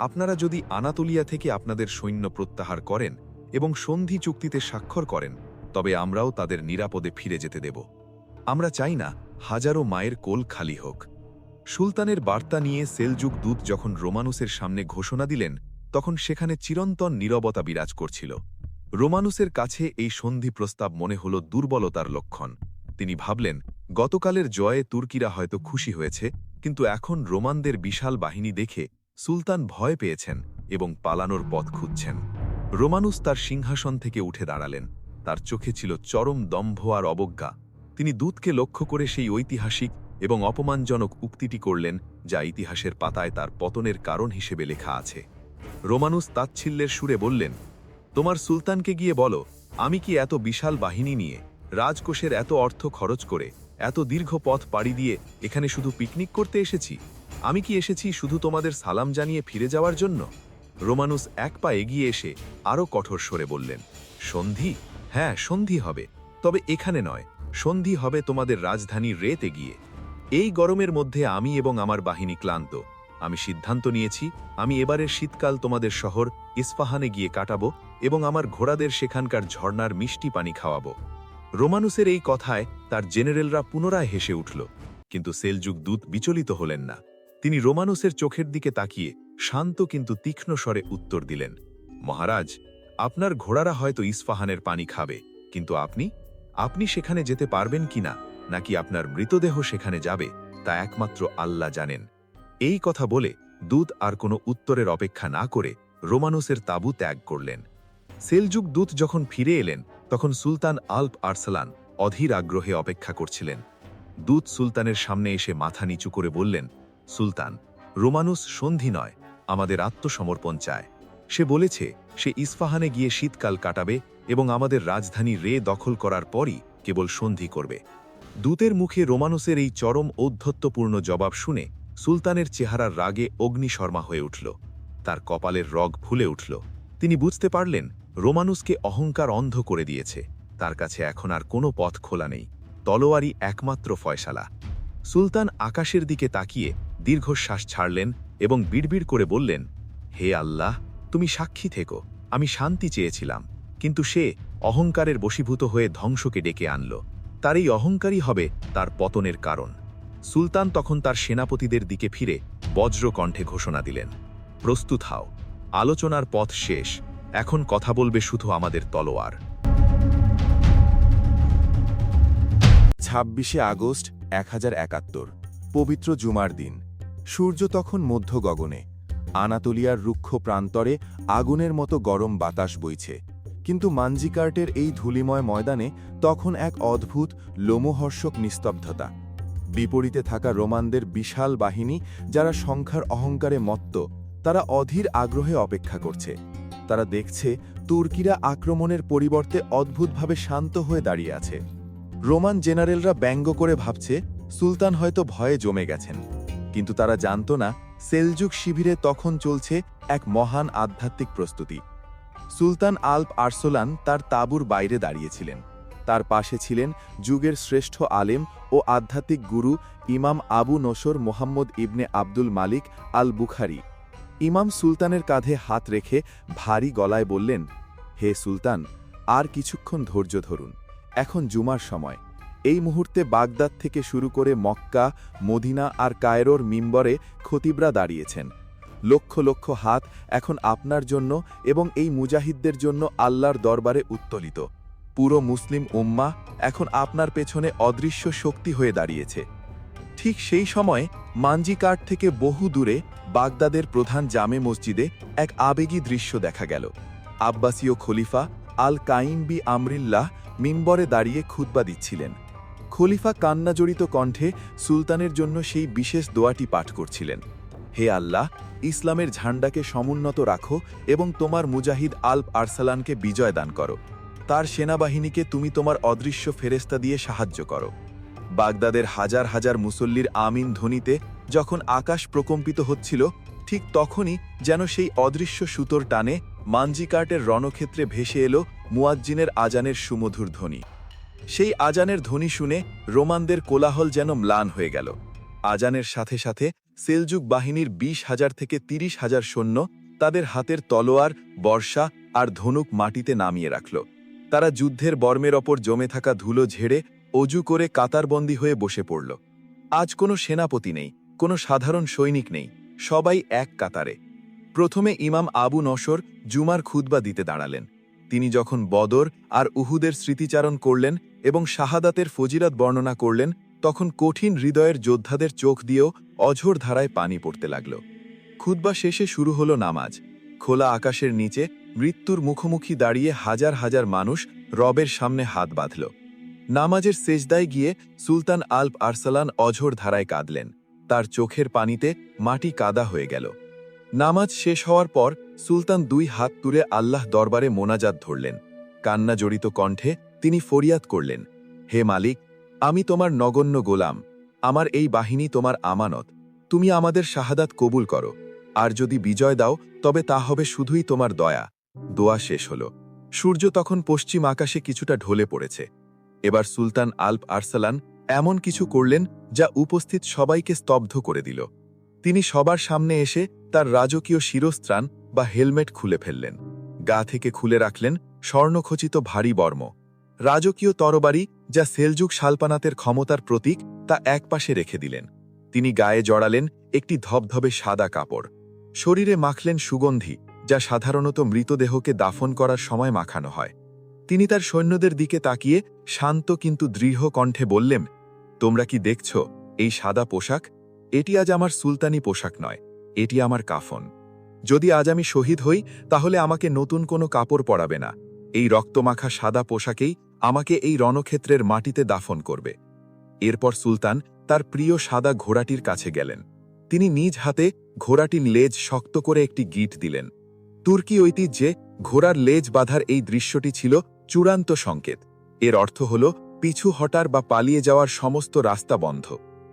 আপনারা যদি আনাতোলিয়া থেকে আপনাদের সৈন্য প্রত্যাহার করেন এবং সন্ধি চুক্তিতে স্বাক্ষর করেন, তবে আমরাও তাদের নিরাপদে ফিরে যেতে দেব। আমরা চাই না হাজারো মায়ের কোল খালি হোক। সুলতানের বার্তা নিয়ে সেলজুক দূত যখন রোমানুসের সামনে ঘোষণা দিলেন, তখন সেখানে চিরন্তন নীরবতা বিরাজ করছিল। রোমানুসের কাছে এই সন্ধি প্রস্তাব মনে হল দুর্বলতার লক্ষণ। তিনি ভাবলেন, গতকালের জয়ে তুর্কিরা হয়তো খুশি হয়েছে, কিন্তু এখন রোমানদের বিশাল বাহিনী দেখে সুলতান ভয় পেয়েছেন এবং পালানোর পথ খুঁজছেন। রোমানুস তার সিংহাসন থেকে উঠে দাঁড়ালেন। তার চোখে ছিল চরম দম্ভ আর অবজ্ঞা। তিনি দূতকে লক্ষ্য করে সেই ঐতিহাসিক এবং অপমানজনক উক্তিটি করলেন, যা ইতিহাসের পাতায় তার পতনের কারণ হিসেবে লেখা আছে। রোমানুস তাচ্ছিল্যের সুরে বললেন, তোমার সুলতানকে গিয়ে বলো, আমি কি এত বিশাল বাহিনী নিয়ে, রাজকোষের এত অর্থ খরচ করে, এত দীর্ঘ পথ পাড়ি দিয়ে এখানে শুধু পিকনিক করতে এসেছি? আমি কি এসেছি শুধু তোমাদের সালাম জানিয়ে ফিরে যাওয়ার জন্য? রোমানুস এক পা এগিয়ে এসে আরও কঠোর স্বরে বললেন, সন্ধি? হ্যাঁ, সন্ধি হবে, তবে এখানে নয়। সন্ধি হবে তোমাদের রাজধানী রেতে গিয়ে। এই গরমের মধ্যে আমি এবং আমার বাহিনী ক্লান্ত। আমি সিদ্ধান্ত নিয়েছি, আমি এবারের শীতকাল তোমাদের শহর ইস্পাহানে গিয়ে কাটাবো এবং আমার ঘোড়াদের সেখানকার ঝর্ণার মিষ্টি পানি খাওয়াবো। রোমানুসের এই কথায় তার জেনারেলরা পুনরায় হেসে উঠল, কিন্তু সেলজুক দূত বিচলিত হলেন না। তিনি রোমানুসের চোখের দিকে তাকিয়ে শান্ত কিন্তু তীক্ষ্ণ স্বরে উত্তর দিলেন, মহারাজ, আপনার ঘোড়ারা হয়তো ইস্পাহানের পানি খাবে, কিন্তু আপনি সেখানে যেতে পারবেন কিনা, নাকি আপনার মৃতদেহ সেখানে যাবে, তা একমাত্র আল্লাহ জানেন। এই কথা বলে দূত আর কোনো উত্তরের অপেক্ষা না করে রোমানুসের তাঁবু ত্যাগ করলেন। সেলজুক দূত যখন ফিরে এলেন, তখন সুলতান আল্প আরসালান অধীর আগ্রহে অপেক্ষা করছিলেন। দূত সুলতানের সামনে এসে মাথা নিচু করে বললেন, সুলতান, রোমানুস সন্ধি নয়, আমাদের আত্মসমর্পণ চায়। সে বলেছে সে ইস্পাহানে গিয়ে শীতকাল কাটাবে এবং আমাদের রাজধানী রে দখল করার পরই কেবল সন্ধি করবে। দূতের মুখে রোমানুসের এই চরম ঔদ্ধত্যপূর্ণ জবাব শুনে সুলতানের চেহারার রাগে অগ্নিশর্মা হয়ে উঠল। তার কপালের রগ ফুলে উঠল। তিনি বুঝতে পারলেন রোমানুসকে অহংকার অন্ধ করে দিয়েছে। তার কাছে এখন আর কোনো পথ খোলা নেই। তলোয়ারই একমাত্র ফয়সালা। সুলতান আকাশের দিকে তাকিয়ে দীর্ঘশ্বাস ছাড়লেন এবং বিড়বিড় করে বললেন, হে আল্লাহ, তুমি সাক্ষী থেকো, আমি শান্তি চেয়েছিলাম, কিন্তু সে অহংকারের বশীভূত হয়ে ধ্বংসকে ডেকে আনল। তার এই অহংকারই হবে তার পতনের কারণ। সুলতান তখন তার সেনাপতিদের দিকে ফিরে বজ্র কণ্ঠে ঘোষণা দিলেন, প্রস্তুত হও, আলোচনার পথ শেষ, এখন কথা বলবে শুধু আমাদের তলোয়ার। 26শে আগস্ট 1071, পবিত্র জুমার দিন। সূর্য তখন মধ্য গগনে। আনাতোলিয়ার রুক্ষ প্রান্তরে আগুনের মতো গরম বাতাস বইছে, কিন্তু মানজিকার্টের এই ধূলিময় ময়দানে তখন এক অদ্ভুত লোমহর্ষক নিস্তব্ধতা। বিপরীতে থাকা রোমানদের বিশাল বাহিনী, যারা সংখ্যার অহংকারে মত্ত, তারা অধীর আগ্রহে অপেক্ষা করছে। তারা দেখছে তুর্কিরা আক্রমণের পরিবর্তে অদ্ভুতভাবে শান্ত হয়ে দাঁড়িয়ে আছে। রোমান জেনারেলরা ব্যঙ্গ করে ভাবছে সুলতান হয়তো ভয়ে জমে গেছেন, কিন্তু তারা জানত না সেলজুক শিবিরে তখন চলছে এক মহান আধ্যাত্মিক প্রস্তুতি। সুলতান আল্প আরসোলান তার তাঁবুর বাইরে দাঁড়িয়েছিলেন। তার পাশে ছিলেন যুগের শ্রেষ্ঠ আলেম ও আধ্যাত্মিক গুরু ইমাম আবু নসর মোহাম্মদ ইবনে আব্দুল মালিক আল বুখারি। ইমাম সুলতানের কাঁধে হাত রেখে ভারী গলায় বললেন, হে সুলতান, আর কিছুক্ষণ ধৈর্য ধরুন, এখন জুমার সময়। এই মুহূর্তে বাগদাদ থেকে শুরু করে মক্কা, মদিনা আর কায়রোর মিম্বরে খতিবরা দাঁড়িয়েছেন। লক্ষ লক্ষ হাত এখন আপনার জন্য এবং এই মুজাহিদদের জন্য আল্লাহর দরবারে উত্তোলিত। পুরো মুসলিম উম্মাহ এখন আপনার পেছনে অদৃশ্য শক্তি হয়ে দাঁড়িয়েছে। ঠিক সেই সময় মানজিকার্ট থেকে বহু দূরে বাগদাদের প্রধান জামে মসজিদে এক আবেগী দৃশ্য দেখা গেল। আব্বাসীয় খলিফা আল কাইম বি আমরিল্লাহ মিম্বরে দাঁড়িয়ে খুতবা দিচ্ছিলেন। খলিফা কান্নাজড়িত কণ্ঠে সুলতানের জন্য সেই বিশেষ দোয়াটি পাঠ করছিলেন। হে আল্লাহ, ইসলামের ঝান্ডাকে সমুন্নত রাখো এবং তোমার মুজাহিদ আলপ আরসালানকে বিজয় দান করো। তার সেনাবাহিনীকে তুমি তোমার অদৃশ্য ফেরেস্তা দিয়ে সাহায্য করো। বাগদাদের হাজার হাজার মুসল্লির আমিন ধ্বনিতে যখন আকাশ প্রকম্পিত হচ্ছিল, ঠিক তখনই যেন সেই অদৃশ্য সুতোর টানে মানজিকার্টের রণক্ষেত্রে ভেসে এলো মুয়াজ্জিনের আজানের সুমধুর ধ্বনি। সেই আজানের ধ্বনি শুনে রোমানদের কোলাহল যেন ম্লান হয়ে গেল। আজানের সাথে সাথে সেলজুক বাহিনীর 20,000 থেকে 30,000 সৈন্য তাদের হাতের তলোয়ার, বর্ষা আর ধনুক মাটিতে নামিয়ে রাখল। তারা যুদ্ধের বর্মের ওপর জমে থাকা ধুলো ঝেড়ে অজু করে কাতারবন্দী হয়ে বসে পড়ল। আজ কোনো সেনাপতি নেই, কোনো সাধারণ সৈনিক নেই, সবাই এক কাতারে। প্রথমে ইমাম আবু নসর জুমার খুতবা দিতে দাঁড়ালেন। তিনি যখন বদর আর উহুদের স্মৃতিচারণ করলেন এবং শাহাদাতের ফজিরাত বর্ণনা করলেন, তখন কঠিন হৃদয়ের যোদ্ধাদের চোখ দিয়েও অঝোর ধারায় পানি পড়তে লাগল। খুতবা শেষে শুরু হলো নামাজ। খোলা আকাশের নিচে মৃত্যুর মুখোমুখি দাঁড়িয়ে হাজার হাজার মানুষ রবের সামনে হাত বাঁধল। নামাজের সেজদায় গিয়ে সুলতান আলপ আরসালান অঝোর ধারায় কাঁদলেন। তার চোখের পানিতে মাটি কাদা হয়ে গেল। নামাজ শেষ হওয়ার পর সুলতান 2 হাত তুলে আল্লাহ দরবারে মোনাজাত ধরলেন। কান্না জড়িত কণ্ঠে তিনি ফরিয়াদ করলেন, হে মালিক, আমি তোমার নগণ্য গোলাম, আমার এই বাহিনী তোমার আমানত, তুমি আমাদের শাহাদাত কবুল করো, আর যদি বিজয় দাও তবে তা হবে শুধুই তোমার দয়া। দোয়া শেষ হল। সূর্য তখন পশ্চিম আকাশে কিছুটা ঢলে পড়েছে। এবার সুলতান আলপ আরসালান এমন কিছু করলেন যা উপস্থিত সবাইকে স্তব্ধ করে দিল। তিনি সবার সামনে এসে তার রাজকীয় শিরস্ত্রাণ বা হেলমেট খুলে ফেললেন। গা থেকে খুলে রাখলেন স্বর্ণখচিত ভারী বর্ম। রাজকীয় তরবারি, যা সেলজুক সালপানাতের ক্ষমতার প্রতীক, তা একপাশে রেখে দিলেন। তিনি গায়ে জড়ালেন একটি ধবধবে সাদা কাপড়। শরীরে মাখলেন সুগন্ধি, যা সাধারণত মৃতদেহকে দাফন করার সময় মাখানো হয়। তিনি তার সৈন্যদের দিকে তাকিয়ে শান্ত কিন্তু দৃঢ় কণ্ঠে বললেন, তোমরা কি দেখছ এই সাদা পোশাক? এটি আজ আমার সুলতানি পোশাক নয়, এটি আমার কাফন। যদি আজ আমি শহীদ হই, তাহলে আমাকে নতুন কোনো কাপড় পরাবে না। এই রক্তমাখা সাদা পোশাকেই আমাকে এই রণক্ষেত্রের মাটিতে দাফন করবে। এরপর সুলতান তার প্রিয় সাদা ঘোড়াটির কাছে গেলেন। তিনি নিজ হাতে ঘোড়াটির লেজ শক্ত করে একটি গিঁট দিলেন। তুর্কি ঐতিহ্যে ঘোড়ার লেজ বাঁধার এই দৃশ্যটি ছিল চূড়ান্ত সংকেত। এর অর্থ হল পিছু হটার বা পালিয়ে যাওয়ার সমস্ত রাস্তা বন্ধ,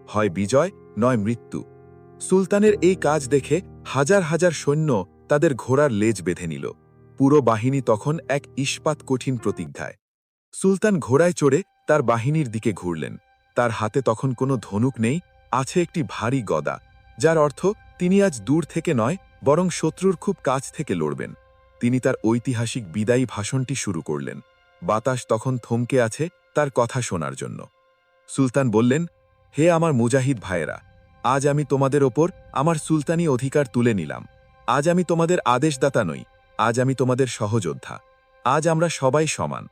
হয় বিজয় নয় মৃত্যু। সুলতানের এই কাজ দেখে হাজার হাজার সৈন্য তাদের ঘোড়ার লেজ বেঁধে নিল। পুরো বাহিনী তখন এক ইস্পাত কঠিন প্রতিজ্ঞায়। সুলতান ঘোড়ায় চড়ে তার বাহিনীর দিকে ঘুরলেন। তার হাতে তখন কোনো ধনুক নেই, আছে একটি ভারী গদা, যার অর্থ তিনি আজ দূর থেকে নয় বরং শত্রুর খুব কাছ থেকে লড়বেন। তিনি তার ঐতিহাসিক বিদায়ী ভাষণটি শুরু করলেন। বাতাস তখন থমকে আছে তার কথা শোনার জন্য। সুলতান বললেন, হে আমার মুজাহিদ ভাইয়েরা, আজ আমি তোমাদের ওপর আমার সুলতানি অধিকার তুলে নিলাম। আজ আমি তোমাদের আদেশদাতা নই, আজ আমি তোমাদের সহযোদ্ধা। আজ আমরা সবাই সমান।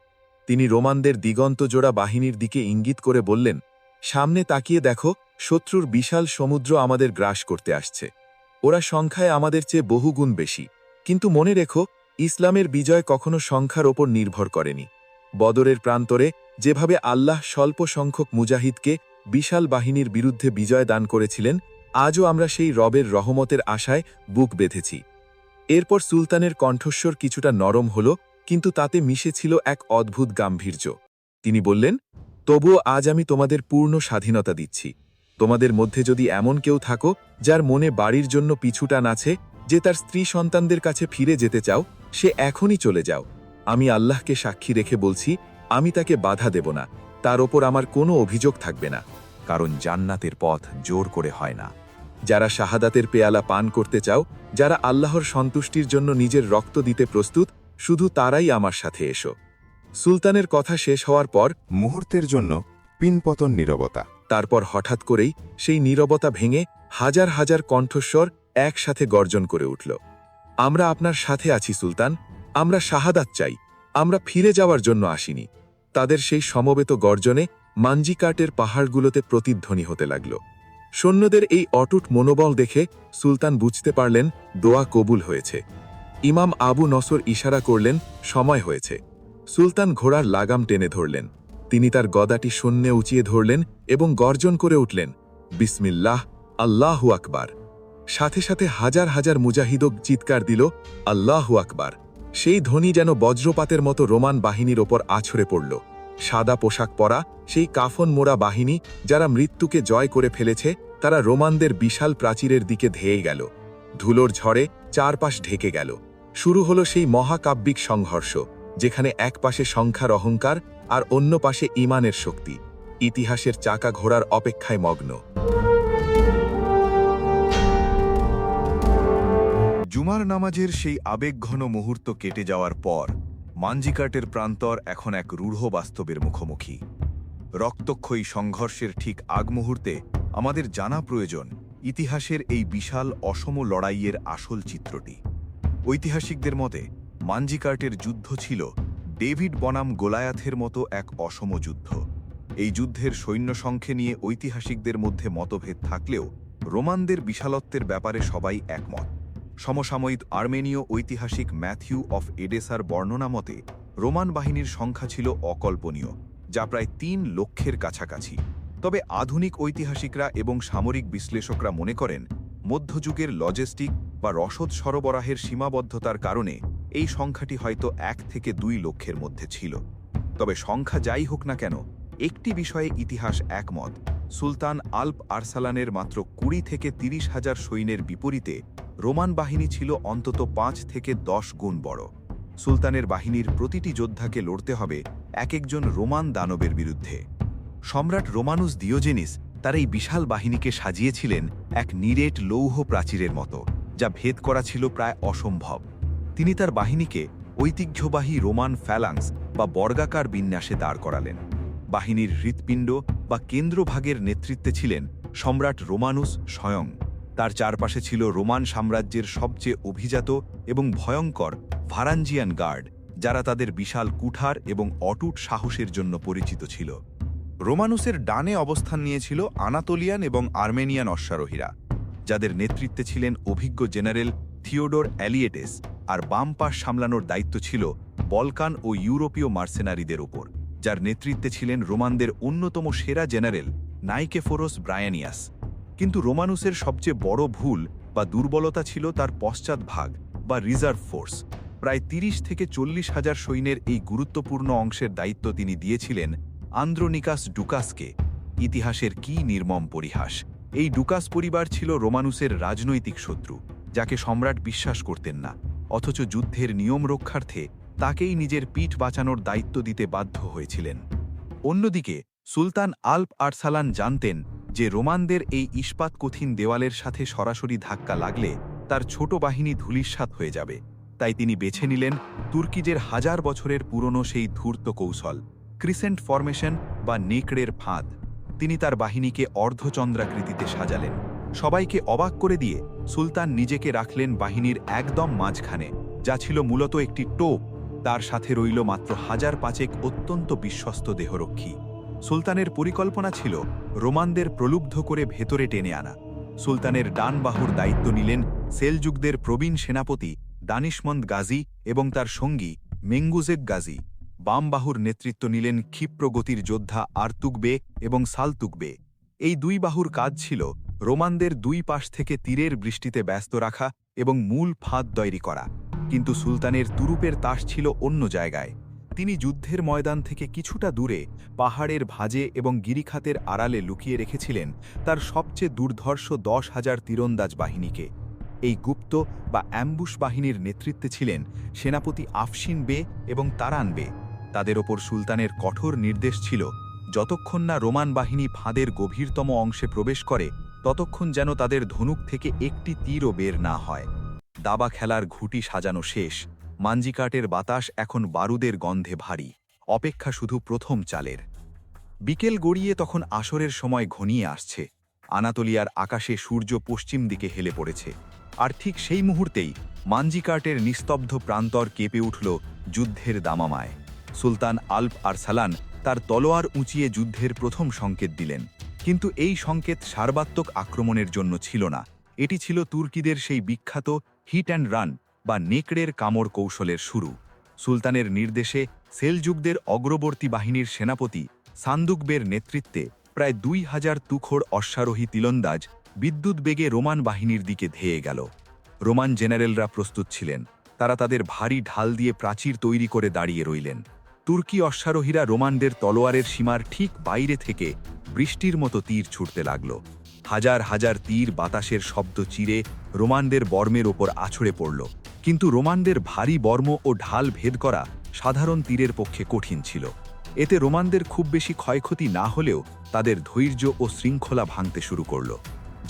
তিনি রোমানদের দিগন্তজোড়া বাহিনীর দিকে ইঙ্গিত করে বললেন, সামনে তাকিয়ে দেখো, শত্রুর বিশাল সমুদ্র আমাদের গ্রাস করতে আসছে। ওরা সংখ্যায় আমাদের চেয়ে বহুগুণ বেশি, কিন্তু মনে রেখো, ইসলামের বিজয় কখনো সংখ্যার ওপর নির্ভর করেনি। বদরের প্রান্তরে যেভাবে আল্লাহ স্বল্প সংখ্যক মুজাহিদকে বিশাল বাহিনীর বিরুদ্ধে বিজয় দান করেছিলেন, আজও আমরা সেই রবের রহমতের আশায় বুক বেঁধেছি। এরপর সুলতানের কণ্ঠস্বর কিছুটা নরম হল, কিন্তু তাতে মিশেছিল এক অদ্ভুত গাম্ভীর্য। তিনি বললেন, তবুও আজ আমি তোমাদের পূর্ণ স্বাধীনতা দিচ্ছি। তোমাদের মধ্যে যদি এমন কেউ থাকো যার মনে বাড়ির জন্য পিছুটান আছে, যে তার স্ত্রী সন্তানদের কাছে ফিরে যেতে চাও, সে এখনই চলে যাও। আমি আল্লাহকে সাক্ষী রেখে বলছি, আমি তাকে বাধা দেব না, তার ওপর আমার কোনো অভিযোগ থাকবে না। কারণ জান্নাতের পথ জোর করে হয় না। যারা শাহাদাতের পেয়ালা পান করতে চাও, যারা আল্লাহর সন্তুষ্টির জন্য নিজের রক্ত দিতে প্রস্তুত, শুধু তারাই আমার সাথে এসো। সুলতানের কথা শেষ হওয়ার পর মুহূর্তের জন্য পিনপতন নীরবতা। তারপর হঠাৎ করেই সেই নীরবতা ভেঙে হাজার হাজার কণ্ঠস্বর একসাথে গর্জন করে উঠল। আমরা আপনার সাথে আছি সুলতান, আমরা শাহাদাত চাই, আমরা ফিরে যাওয়ার জন্য আসিনি। তাদের সেই সমবেত গর্জনে মানজিকার্টের পাহাড়গুলোতে প্রতিধ্বনি হতে লাগল। সৈন্যদের এই অটুট মনোবল দেখে সুলতান বুঝতে পারলেন দোয়া কবুল হয়েছে। ইমাম আবু নসর ইশারা করলেন, সময় হয়েছে। সুলতান ঘোড়ার লাগাম টেনে ধরলেন। তিনি তার গদাটি শূন্যে উঁচিয়ে ধরলেন এবং গর্জন করে উঠলেন, বিসমিল্লাহ, আল্লাহু আকবার। সাথে সাথে হাজার হাজার মুজাহিদক চিৎকার দিল, আল্লাহু আকবার। সেই ধ্বনি যেন বজ্রপাতের মতো রোমান বাহিনীর ওপর আছড়ে পড়ল। সাদা পোশাক পরা সেই কাফন মোড়া বাহিনী, যারা মৃত্যুকে জয় করে ফেলেছে, তারা রোমানদের বিশাল প্রাচীরের দিকে ধেয়ে গেল। ধুলোর ঝড়ে চারপাশ ঢেকে গেল। শুরু হলো সেই মহাকাব্যিক সংঘর্ষ, যেখানে এক পাশে সংখ্যার অহংকার আর অন্য পাশে ঈমানের শক্তি। ইতিহাসের চাকা ঘোরার অপেক্ষায় মগ্ন। জুমার নামাজের সেই আবেগঘন মুহূর্ত কেটে যাওয়ার পর মানজিকার্টের প্রান্তর এখন এক রূঢ় বাস্তবের মুখোমুখি। রক্তক্ষয়ী সংঘর্ষের ঠিক আগ মুহূর্তে আমাদের জানা প্রয়োজন ইতিহাসের এই বিশাল অসম লড়াইয়ের আসল চিত্রটি। ঐতিহাসিকদের মতে মানজিকার্টের যুদ্ধ ছিল ডেভিড বনাম গোলায়াথের মতো এক অসম যুদ্ধ। এই যুদ্ধের সৈন্য সংখ্যা নিয়ে ঐতিহাসিকদের মধ্যে মতভেদ থাকলেও রোমানদের বিশালত্বের ব্যাপারে সবাই একমত। সমসাময়িক আর্মেনীয় ঐতিহাসিক ম্যাথিউ অফ এডেসার বর্ণনা মতে রোমান বাহিনীর সংখ্যা ছিল অকল্পনীয়, যা প্রায় ৩ লক্ষের কাছাকাছি। তবে আধুনিক ঐতিহাসিকরা এবং সামরিক বিশ্লেষকরা মনে করেন মধ্যযুগের লজিস্টিক বা রসদ সরবরাহের সীমাবদ্ধতার কারণে এই সংখ্যাটি হয়তো ১ থেকে ২ লক্ষের মধ্যে ছিল। তবে সংখ্যা যাই হোক না কেন, একটি বিষয়ে ইতিহাস একমত, সুলতান আল্প আরসালানের মাত্র ২০ থেকে ৩০ হাজার সৈন্যের বিপরীতে রোমান বাহিনী ছিল অন্তত ৫ থেকে ১০ গুণ বড়। সুলতানের বাহিনীর প্রতিটি যোদ্ধাকে লড়তে হবে এক একজন রোমান দানবের বিরুদ্ধে। সম্রাট রোমানুস দিওজেনিস তার এই বিশাল বাহিনীকে সাজিয়েছিলেন এক নিরেট লৌহ প্রাচীরের মতো, যা ভেদ করা ছিল প্রায় অসম্ভব। তিনি তার বাহিনীকে ঐতিহ্যবাহী রোমান ফ্যালাংস বা বর্গাকার বিন্যাসে দাঁড় করালেন। বাহিনীর হৃৎপিণ্ড বা কেন্দ্রভাগের নেতৃত্বে ছিলেন সম্রাট রোমানুস স্বয়ং। তার চারপাশে ছিল রোমান সাম্রাজ্যের সবচেয়ে অভিজাত এবং ভয়ঙ্কর ভারাঞ্জিয়ান গার্ড, যারা তাদের বিশাল কুঠার এবং অটুট সাহসের জন্য পরিচিত ছিল। রোমানুসের ডানে অবস্থান নিয়েছিল আনাতোলিয়ান এবং আর্মেনিয়ান অশ্বারোহীরা, যাদের নেতৃত্বে ছিলেন অভিজ্ঞ জেনারেল থিওডোর অ্যালিয়েটেস, আর বাম পাশ সামলানোর দায়িত্ব ছিল বলকান ও ইউরোপীয় মার্সেনারিদের ওপর, যার নেতৃত্বে ছিলেন রোমানদের অন্যতম সেরা জেনারেল নাইকেফোরোস ব্রায়ানিয়াস। কিন্তু রোমানুসের সবচেয়ে বড় ভুল বা দুর্বলতা ছিল তার পশ্চাৎভাগ বা রিজার্ভ ফোর্স। প্রায় ৩০ থেকে ৪০ হাজার সৈন্যের এই গুরুত্বপূর্ণ অংশের দায়িত্ব তিনি দিয়েছিলেন আন্দ্রোনিকাস ডুকাসকে। ইতিহাসের কি নির্মম পরিহাস! এই ডুকাস পরিবার ছিল রোমানুসের রাজনৈতিক শত্রু, যাকে সম্রাট বিশ্বাস করতেন না, অথচ যুদ্ধের নিয়ম রক্ষার্থে তাকেই নিজের পিঠ বাঁচানোর দায়িত্ব দিতে বাধ্য হয়েছিলেন। অন্যদিকে সুলতান আল্প আরসালান জানতেন যে রোমানদের এই ইস্পাত কঠিন দেওয়ালের সাথে সরাসরি ধাক্কা লাগলে তার ছোট বাহিনী ধূলিসাৎ হয়ে যাবে। তাই তিনি বেছে নিলেন তুর্কিজের হাজার বছরের পুরনো সেই ধূর্ত কৌশল, ক্রিসেন্ট ফরমেশন বা নেকড়ের ফাঁদ। তিনি তার বাহিনীকে অর্ধচন্দ্রাকৃতিতে সাজালেন। সবাইকে অবাক করে দিয়ে সুলতান নিজেকে রাখলেন বাহিনীর একদম মাঝখানে, যা ছিল মূলত একটি টোপ। তার সাথে রইল মাত্র ১৫০০ অত্যন্ত বিশ্বস্ত দেহরক্ষী। সুলতানের পরিকল্পনা ছিল রোমানদের প্রলুব্ধ করে ভেতরে টেনে আনা। সুলতানের ডান বাহুর দায়িত্ব নিলেন সেলজুকদের প্রবীণ সেনাপতি দানিশমন্দ গাজী এবং তার সঙ্গী মেঙ্গুজেক গাজী। বাম বাহুর নেতৃত্ব নিলেন ক্ষিপ্র গতির যোদ্ধা আরতুগবে এবং সালতুগবে। এই দুই বাহুর কাজ ছিল রোমানদের দুই পাশ থেকে তীরের বৃষ্টিতে ব্যস্ত রাখা এবং মূল ফাঁদ তৈরি করা। কিন্তু সুলতানের তুরুপের তাস ছিল অন্য জায়গায়। তিনি যুদ্ধের ময়দান থেকে কিছুটা দূরে পাহাড়ের ভাঁজে এবং গিরিখাতের আড়ালে লুকিয়ে রেখেছিলেন তার সবচেয়ে দুর্ধর্ষ ১০,০০০ তীরন্দাজ বাহিনীকে। এই গুপ্ত বা অ্যাম্বুশ বাহিনীর নেতৃত্বে ছিলেন সেনাপতি আফশিন বে এবং তারান বে। তাদের ওপর সুলতানের কঠোর নির্দেশ ছিল যতক্ষণ না রোমান বাহিনী ফাঁদের গভীরতম অংশে প্রবেশ করে, ততক্ষণ যেন তাদের ধনুক থেকে একটি তীরও বের না হয়। দাবা খেলার ঘুঁটি সাজানো শেষ। মানজিকার্টের বাতাস এখন বারুদের গন্ধে ভারী, অপেক্ষা শুধু প্রথম চালের। বিকেল গড়িয়ে তখন আসরের সময় ঘনিয়ে আসছে। আনাতোলিয়ার আকাশে সূর্য পশ্চিম দিকে হেলে পড়েছে, আর ঠিক সেই মুহূর্তেই মানজিকার্টের নিস্তব্ধ প্রান্তর কেঁপে উঠল যুদ্ধের দামামায়। সুলতান আল্প আরসালান তার তলোয়ার উঁচিয়ে যুদ্ধের প্রথম সংকেত দিলেন। কিন্তু এই সংকেত সার্বাত্মক আক্রমণের জন্য ছিল না, এটি ছিল তুর্কিদের সেই বিখ্যাত হিট অ্যান্ড রান বা নেকড়ের কামড় কৌশলের শুরু। সুলতানের নির্দেশে সেলজুকদের অগ্রবর্তী বাহিনীর সেনাপতি সান্দুকবের নেতৃত্বে প্রায় 2000 তুখোড় অশ্বারোহী তীরন্দাজ বিদ্যুৎ বেগে রোমান বাহিনীর দিকে ধেয়ে গেল। রোমান জেনারেলরা প্রস্তুত ছিলেন। তারা তাদের ভারী ঢাল দিয়ে প্রাচীর তৈরি করে দাঁড়িয়ে রইলেন। তুর্কি অশ্বারোহীরা রোমানদের তলোয়ারের সীমার ঠিক বাইরে থেকে বৃষ্টির মতো তীর ছুটতে লাগল। হাজার হাজার তীর বাতাসের শব্দ চিরে রোমানদের বর্মের ওপর আছড়ে পড়ল। কিন্তু রোমানদের ভারী বর্ম ও ঢাল ভেদ করা সাধারণ তীরের পক্ষে কঠিন ছিল। এতে রোমানদের খুব বেশি ক্ষয়ক্ষতি না হলেও তাদের ধৈর্য ও শৃঙ্খলা ভাঙতে শুরু করল।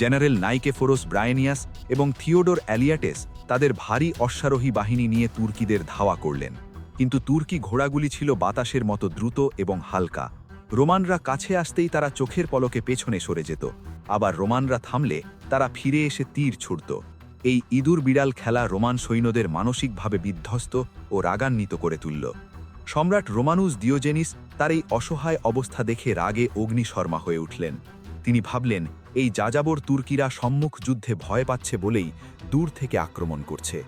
জেনারেল নাইকেফোরোস ব্রায়েনিয়াস এবং থিওডোর অ্যালিয়াটেস তাদের ভারী অশ্বারোহী বাহিনী নিয়ে তুর্কিদের ধাওয়া করলেন। কিন্তু তুর্কি ঘোড়াগুলি ছিল বাতাসের মতো দ্রুত এবং হালকা। রোমানরা কাছে আসতেই তারা চোখের পলকে পেছনে সরে যেত। আবার রোমানরা থামলে তারা ফিরে এসে তীর ছুড়ত। এই ইঁদুর বিড়াল খেলা রোমান সৈন্যদের মানসিকভাবে বিধ্বস্ত ও রাগান্বিত করে তুলল। সম্রাট রোমানুস দিওজেনিস তার এই অসহায় অবস্থা দেখে রাগে অগ্নিশর্মা হয়ে উঠলেন। তিনি ভাবলেন, এই যাযাবর তুর্কিরা সম্মুখ যুদ্ধে ভয় পাচ্ছে বলেই দূর থেকে আক্রমণ করছে।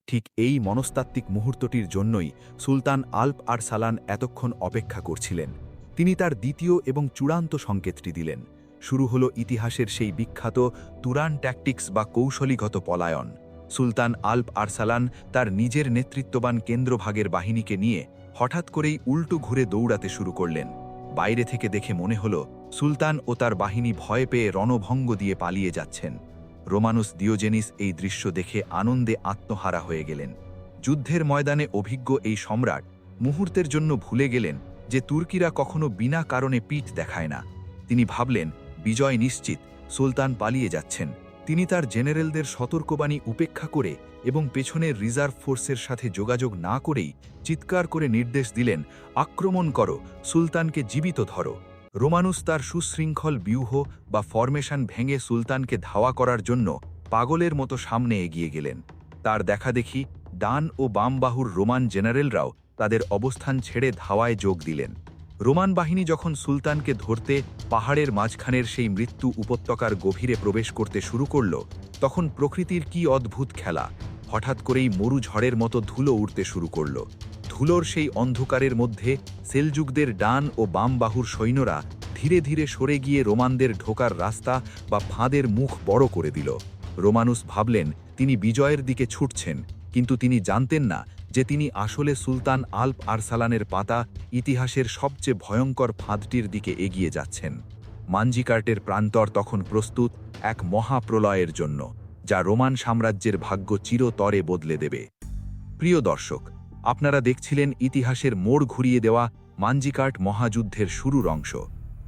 ঠিক এই মনস্তাত্ত্বিক মুহূর্তটির জন্যই সুলতান আল্প আরসালান এতক্ষণ অপেক্ষা করছিলেন। তিনি তার দ্বিতীয় এবং চূড়ান্ত সংকেতটি দিলেন। শুরু হলো ইতিহাসের সেই বিখ্যাত তুরান ট্যাকটিক্স বা কৌশলীগত পলায়ন। সুলতান আল্প আরসালান তার নিজের নেতৃত্ববান কেন্দ্রভাগের বাহিনীকে নিয়ে হঠাৎ করেই উল্টো ঘুরে দৌড়াতে শুরু করলেন। বাইরে থেকে দেখে মনে হলো সুলতান ও তার বাহিনী ভয় পেয়ে রণভঙ্গ দিয়ে পালিয়ে যাচ্ছেন। রোমানুস দিওজেনিস এই দৃশ্য দেখে আনন্দে আত্মহারা হয়ে গেলেন। যুদ্ধের ময়দানে অভিজ্ঞ এই সম্রাট মুহূর্তের জন্য ভুলে গেলেন যে তুর্কিরা কখনো বিনা কারণে পিঠ দেখায় না। তিনি ভাবলেন, বিজয় নিশ্চিত, সুলতান পালিয়ে যাচ্ছেন। তিনি তার জেনারেলদের সতর্কবাণী উপেক্ষা করে এবং পেছনের রিজার্ভ ফোর্সের সাথে যোগাযোগ না করেই চিৎকার করে নির্দেশ দিলেন, আক্রমণ করো, সুলতানকে জীবিত ধরো। রোমানুস তার সুশৃঙ্খল ব্যূহ বা ফরমেশন ভেঙে সুলতানকে ধাওয়া করার জন্য পাগলের মতো সামনে এগিয়ে গেলেন। তার দেখাদেখি ডান ও বাম বাহুর রোমান জেনারেলরাও তাদের অবস্থান ছেড়ে ধাওয়ায় যোগ দিলেন। রোমান বাহিনী যখন সুলতানকে ধরতে পাহাড়ের মাঝখানের সেই মৃত্যু উপত্যকার গভীরে প্রবেশ করতে শুরু করল, তখন প্রকৃতির কি অদ্ভুত খেলা! হঠাৎ করেই মরু ঝড়ের মতো ধুলো উড়তে শুরু করল। ধুলোর সেই অন্ধকারের মধ্যে সেলজুকদের ডান ও বাম বাহুর সৈন্যরা ধীরে ধীরে সরে গিয়ে রোমানদের ঢোকার রাস্তা বা ফাঁদের মুখ বড় করে দিল। রোমানুস ভাবলেন তিনি বিজয়ের দিকে ছুটছেন, কিন্তু তিনি জানতেন না যে তিনি আসলে সুলতান আল্প আরসালানের পাতা ইতিহাসের সবচেয়ে ভয়ঙ্কর ফাঁদটির দিকে এগিয়ে যাচ্ছেন। মানজিকার্টের প্রান্তর তখন প্রস্তুত এক মহাপ্রলয়ের জন্য, যা রোমান সাম্রাজ্যের ভাগ্য চিরতরে বদলে দেবে। প্রিয় দর্শক, আপনারা দেখছিলেন ইতিহাসের মোড় ঘুরিয়ে দেওয়া মানজিকার্ট মহাযুদ্ধের শুরুর অংশ।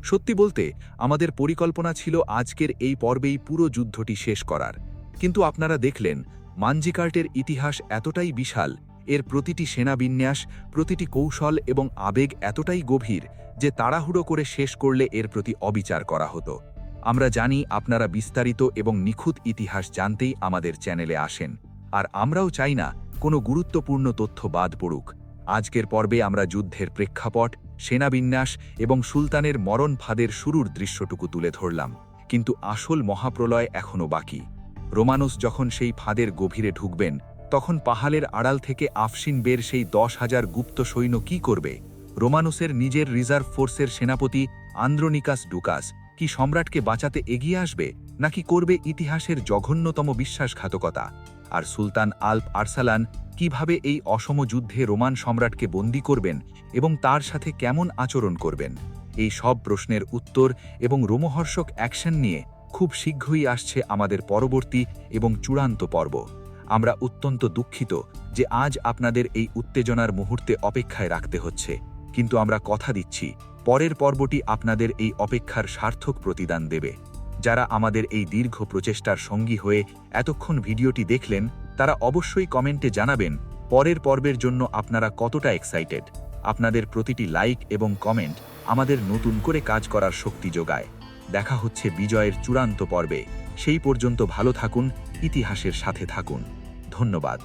সত্যি বলতে আমাদের পরিকল্পনা ছিল আজকের এই পর্বেই পুরো যুদ্ধটি শেষ করার, কিন্তু আপনারা দেখলেন মানজিকার্টের ইতিহাস এতটাই বিশাল, এর প্রতিটি সেনাবিন্যাস, প্রতিটি কৌশল এবং আবেগ এতটাই গভীর যে তাড়াহুড়ো করে শেষ করলে এর প্রতি অবিচার করা হতো। আমরা জানি আপনারা বিস্তারিত এবং নিখুঁত ইতিহাস জানতেই আমাদের চ্যানেলে আসেন, আর আমরাও চাই না কোনো গুরুত্বপূর্ণ তথ্য বাদ পড়ুক। আজকের পর্বে আমরা যুদ্ধের প্রেক্ষাপট, সেনাবিন্যাস এবং সুলতানের মরণ ফাঁদের শুরুর দৃশ্যটুকু তুলে ধরলাম, কিন্তু আসল মহাপ্রলয় এখনও বাকি। রোমানুস যখন সেই ফাঁদের গভীরে ঢুকবেন, তখন পাহাড়ের আড়াল থেকে আফশিন বের সেই 10,000 গুপ্ত সৈন্য কি করবে? রোমানুসের নিজের রিজার্ভ ফোর্সের সেনাপতি আন্দ্রোনিকাস ডুকাস কি সম্রাটকে বাঁচাতে এগিয়ে আসবে, নাকি করবে ইতিহাসের জঘন্যতম বিশ্বাসঘাতকতা? আর সুলতান আল্প আরসালান কিভাবে এই অসম যুদ্ধে রোমান সম্রাটকে বন্দী করবেন এবং তার সাথে কেমন আচরণ করবেন? এই সব প্রশ্নের উত্তর এবং রোমহর্ষক অ্যাকশন নিয়ে খুব শীঘ্রই আসছে আমাদের পরবর্তী এবং চূড়ান্ত পর্ব। আমরা অত্যন্ত দুঃখিত যে আজ আপনাদের এই উত্তেজনার মুহূর্তে অপেক্ষায় রাখতে হচ্ছে, কিন্তু আমরা কথা দিচ্ছি পরের পর্বটি আপনাদের এই অপেক্ষার সার্থক প্রতিদান দেবে। যারা আমাদের এই দীর্ঘ প্রচেষ্টার সঙ্গী হয়ে এতক্ষণ ভিডিওটি দেখলেন, তারা অবশ্যই কমেন্টে জানাবেন পরের পর্বের জন্য আপনারা কতটা এক্সাইটেড। আপনাদের প্রতিটি লাইক এবং কমেন্ট আমাদের নতুন করে কাজ করার শক্তি যোগায়। দেখা হচ্ছে বিজয়ের চূড়ান্ত পর্বে। সেই পর্যন্ত ভালো থাকুন, ইতিহাসের সাথে থাকুন। ধন্যবাদ।